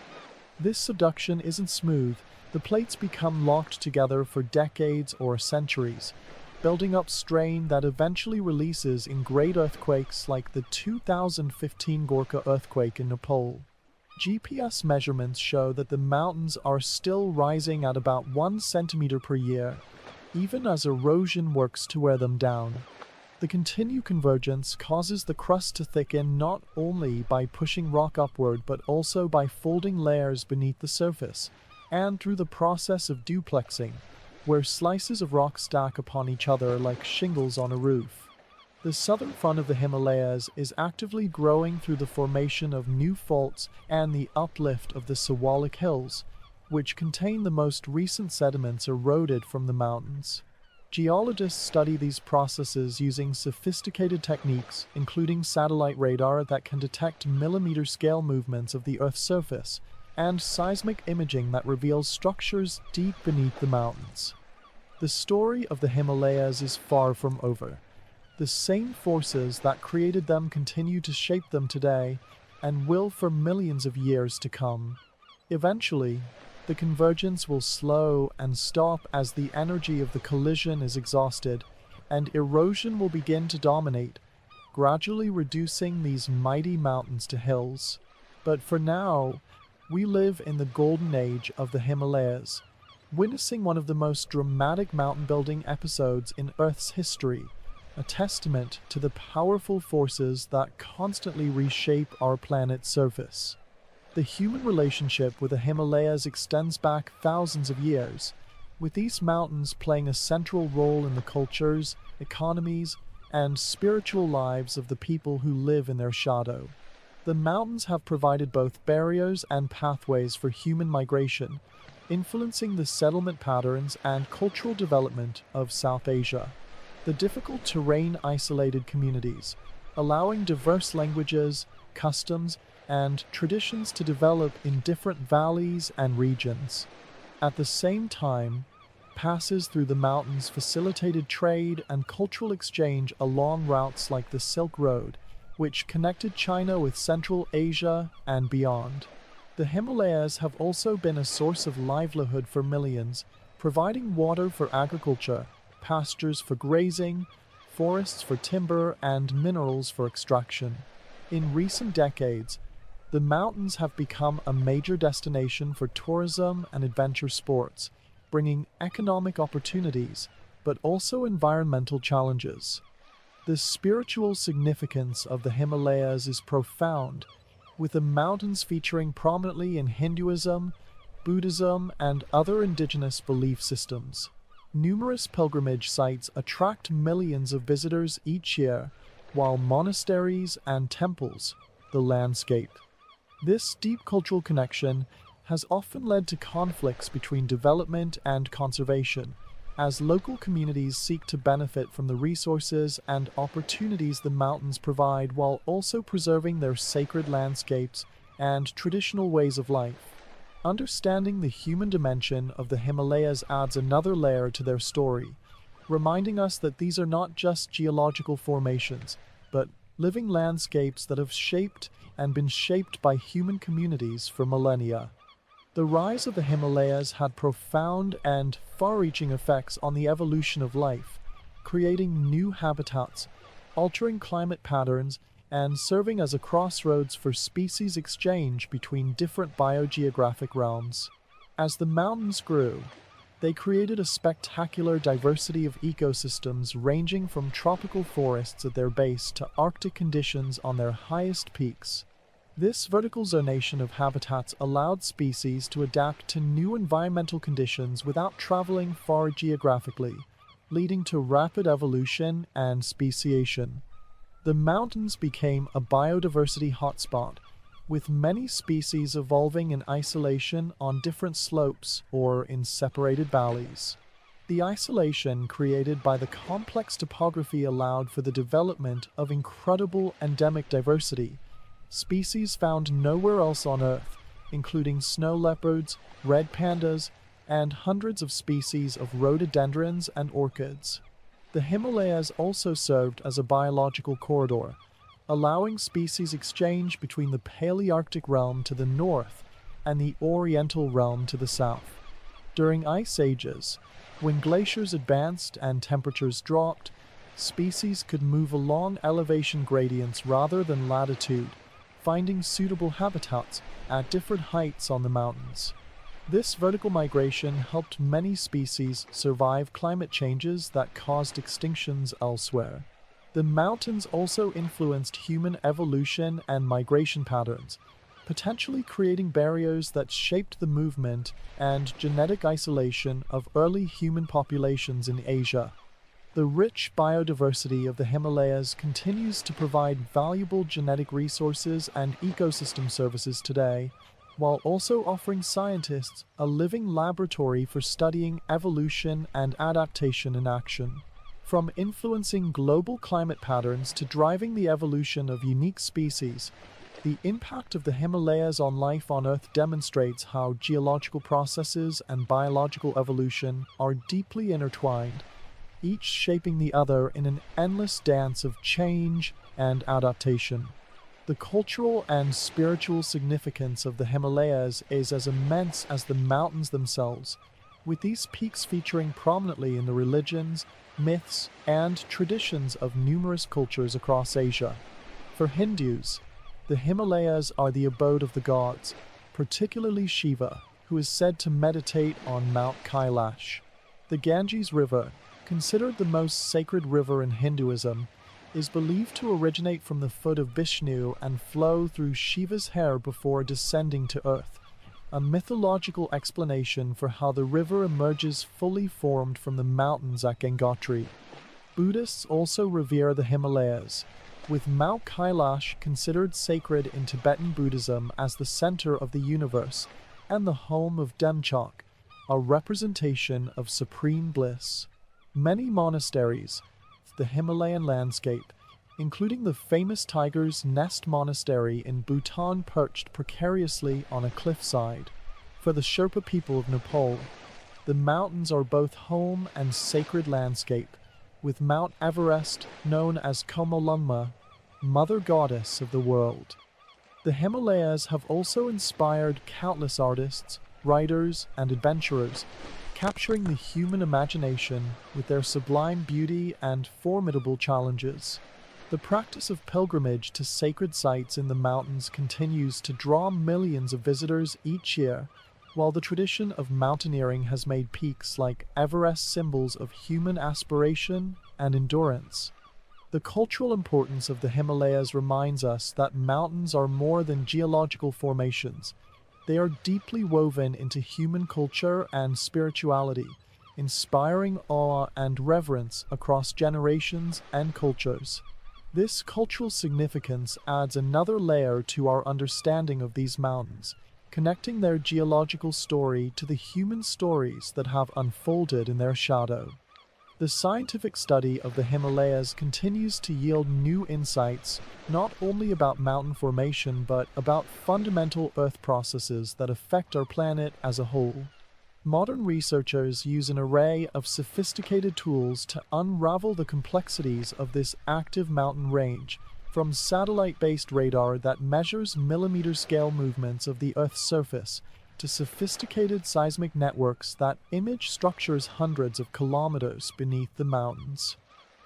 This subduction isn't smooth. The plates become locked together for decades or centuries, building up strain that eventually releases in great earthquakes like the 2015 Gorkha earthquake in Nepal. GPS measurements show that the mountains are still rising at about 1 centimeter per year, even as erosion works to wear them down. The continued convergence causes the crust to thicken not only by pushing rock upward but also by folding layers beneath the surface, and through the process of duplexing, where slices of rock stack upon each other like shingles on a roof. The southern front of the Himalayas is actively growing through the formation of new faults and the uplift of the Seawalik Hills, which contain the most recent sediments eroded from the mountains. Geologists study these processes using sophisticated techniques, including satellite radar that can detect millimeter-scale movements of the Earth's surface, and seismic imaging that reveals structures deep beneath the mountains. The story of the Himalayas is far from over. The same forces that created them continue to shape them today, and will for millions of years to come. Eventually, the convergence will slow and stop as the energy of the collision is exhausted, and erosion will begin to dominate, gradually reducing these mighty mountains to hills. But for now, we live in the golden age of the Himalayas, witnessing one of the most dramatic mountain building episodes in Earth's history, a testament to the powerful forces that constantly reshape our planet's surface. The human relationship with the Himalayas extends back thousands of years, with these mountains playing a central role in the cultures, economies, and spiritual lives of the people who live in their shadow. The mountains have provided both barriers and pathways for human migration, influencing the settlement patterns and cultural development of South Asia. The difficult terrain isolated communities, allowing diverse languages, customs, and traditions to develop in different valleys and regions. At the same time, passes through the mountains facilitated trade and cultural exchange along routes like the Silk Road, which connected China with Central Asia and beyond. The Himalayas have also been a source of livelihood for millions, providing water for agriculture, pastures for grazing, forests for timber, and minerals for extraction. In recent decades, the mountains have become a major destination for tourism and adventure sports, bringing economic opportunities, but also environmental challenges. The spiritual significance of the Himalayas is profound, with the mountains featuring prominently in Hinduism, Buddhism, and other indigenous belief systems. Numerous pilgrimage sites attract millions of visitors each year, while monasteries and temples, the landscape. This deep cultural connection has often led to conflicts between development and conservation, as local communities seek to benefit from the resources and opportunities the mountains provide while also preserving their sacred landscapes and traditional ways of life. Understanding the human dimension of the Himalayas adds another layer to their story, reminding us that these are not just geological formations, but living landscapes that have shaped and been shaped by human communities for millennia. The rise of the Himalayas had profound and far-reaching effects on the evolution of life, creating new habitats, altering climate patterns, and serving as a crossroads for species exchange between different biogeographic realms. As the mountains grew, they created a spectacular diversity of ecosystems ranging from tropical forests at their base to Arctic conditions on their highest peaks. This vertical zonation of habitats allowed species to adapt to new environmental conditions without traveling far geographically, leading to rapid evolution and speciation. The mountains became a biodiversity hotspot, with many species evolving in isolation on different slopes or in separated valleys. The isolation created by the complex topography allowed for the development of incredible endemic diversity, species found nowhere else on Earth, including snow leopards, red pandas, and hundreds of species of rhododendrons and orchids. The Himalayas also served as a biological corridor, allowing species exchange between the Palearctic realm to the north and the Oriental realm to the south. During ice ages, when glaciers advanced and temperatures dropped, species could move along elevation gradients rather than latitude, finding suitable habitats at different heights on the mountains. This vertical migration helped many species survive climate changes that caused extinctions elsewhere. The mountains also influenced human evolution and migration patterns, potentially creating barriers that shaped the movement and genetic isolation of early human populations in Asia. The rich biodiversity of the Himalayas continues to provide valuable genetic resources and ecosystem services today, while also offering scientists a living laboratory for studying evolution and adaptation in action. From influencing global climate patterns to driving the evolution of unique species, the impact of the Himalayas on life on Earth demonstrates how geological processes and biological evolution are deeply intertwined, each shaping the other in an endless dance of change and adaptation. The cultural and spiritual significance of the Himalayas is as immense as the mountains themselves, with these peaks featuring prominently in the religions, myths, and traditions of numerous cultures across Asia. For Hindus, The Himalayas are the abode of the gods, particularly Shiva, who is said to meditate on Mount Kailash. The Ganges River, considered the most sacred river in Hinduism, is believed to originate from the foot of Vishnu and flow through Shiva's hair before descending to earth, a mythological explanation for how the river emerges fully formed from the mountains at Gangotri. Buddhists also revere the Himalayas, with Mount Kailash considered sacred in Tibetan Buddhism as the center of the universe and the home of Demchok, a representation of supreme bliss. Many monasteries, the Himalayan landscape, including the famous Tiger's Nest Monastery in Bhutan perched precariously on a cliffside. For the Sherpa people of Nepal, the mountains are both home and sacred landscape, with Mount Everest known as Komolungma, Mother Goddess of the world. The Himalayas have also inspired countless artists, writers, and adventurers, capturing the human imagination with their sublime beauty and formidable challenges. The practice of pilgrimage to sacred sites in the mountains continues to draw millions of visitors each year, while the tradition of mountaineering has made peaks like Everest symbols of human aspiration and endurance. The cultural importance of the Himalayas reminds us that mountains are more than geological formations. They are deeply woven into human culture and spirituality, inspiring awe and reverence across generations and cultures. This cultural significance adds another layer to our understanding of these mountains, connecting their geological story to the human stories that have unfolded in their shadow. The scientific study of the Himalayas continues to yield new insights, not only about mountain formation but about fundamental Earth processes that affect our planet as a whole. Modern researchers use an array of sophisticated tools to unravel the complexities of this active mountain range, from satellite-based radar that measures millimeter-scale movements of the Earth's surface to sophisticated seismic networks that image structures hundreds of kilometers beneath the mountains.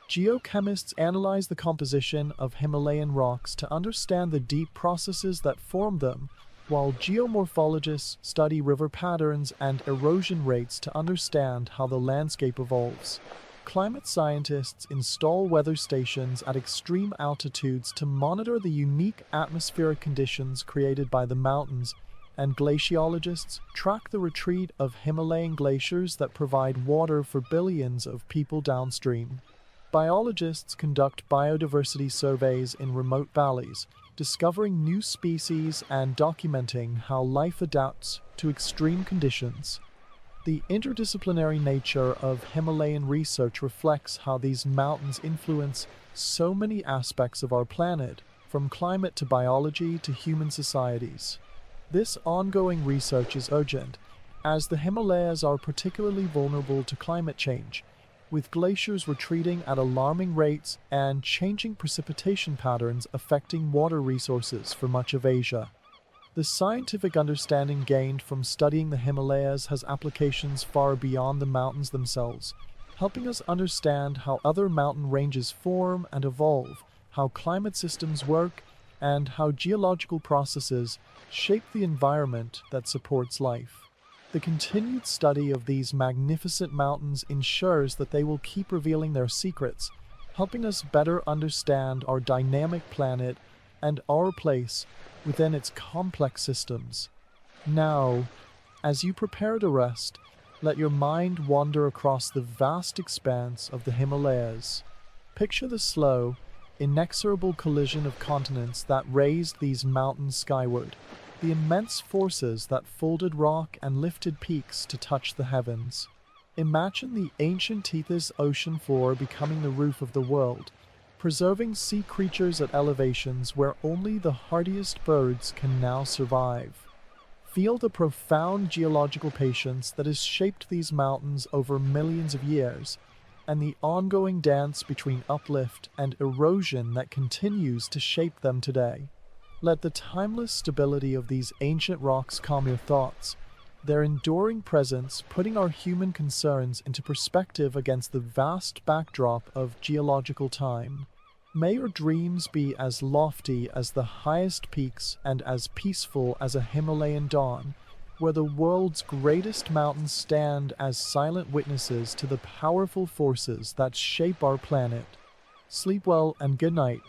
Geochemists analyze the composition of Himalayan rocks to understand the deep processes that form them, while geomorphologists study river patterns and erosion rates to understand how the landscape evolves. Climate scientists install weather stations at extreme altitudes to monitor the unique atmospheric conditions created by the mountains, and glaciologists track the retreat of Himalayan glaciers that provide water for billions of people downstream. Biologists conduct biodiversity surveys in remote valleys, discovering new species and documenting how life adapts to extreme conditions. The interdisciplinary nature of Himalayan research reflects how these mountains influence so many aspects of our planet, from climate to biology to human societies. This ongoing research is urgent, as the Himalayas are particularly vulnerable to climate change, with glaciers retreating at alarming rates and changing precipitation patterns affecting water resources for much of Asia. The scientific understanding gained from studying the Himalayas has applications far beyond the mountains themselves, helping us understand how other mountain ranges form and evolve, how climate systems work, and how geological processes shape the environment that supports life. The continued study of these magnificent mountains ensures that they will keep revealing their secrets, helping us better understand our dynamic planet and our place within its complex systems. Now, as you prepare to rest, let your mind wander across the vast expanse of the Himalayas. Picture the slow, inexorable collision of continents that raised these mountains skyward, the immense forces that folded rock and lifted peaks to touch the heavens. Imagine the ancient Tethys ocean floor becoming the roof of the world, preserving sea creatures at elevations where only the hardiest birds can now survive. Feel the profound geological patience that has shaped these mountains over millions of years, and the ongoing dance between uplift and erosion that continues to shape them today. Let the timeless stability of these ancient rocks calm your thoughts, their enduring presence putting our human concerns into perspective against the vast backdrop of geological time. May your dreams be as lofty as the highest peaks and as peaceful as a Himalayan dawn, where the world's greatest mountains stand as silent witnesses to the powerful forces that shape our planet. Sleep well and good night.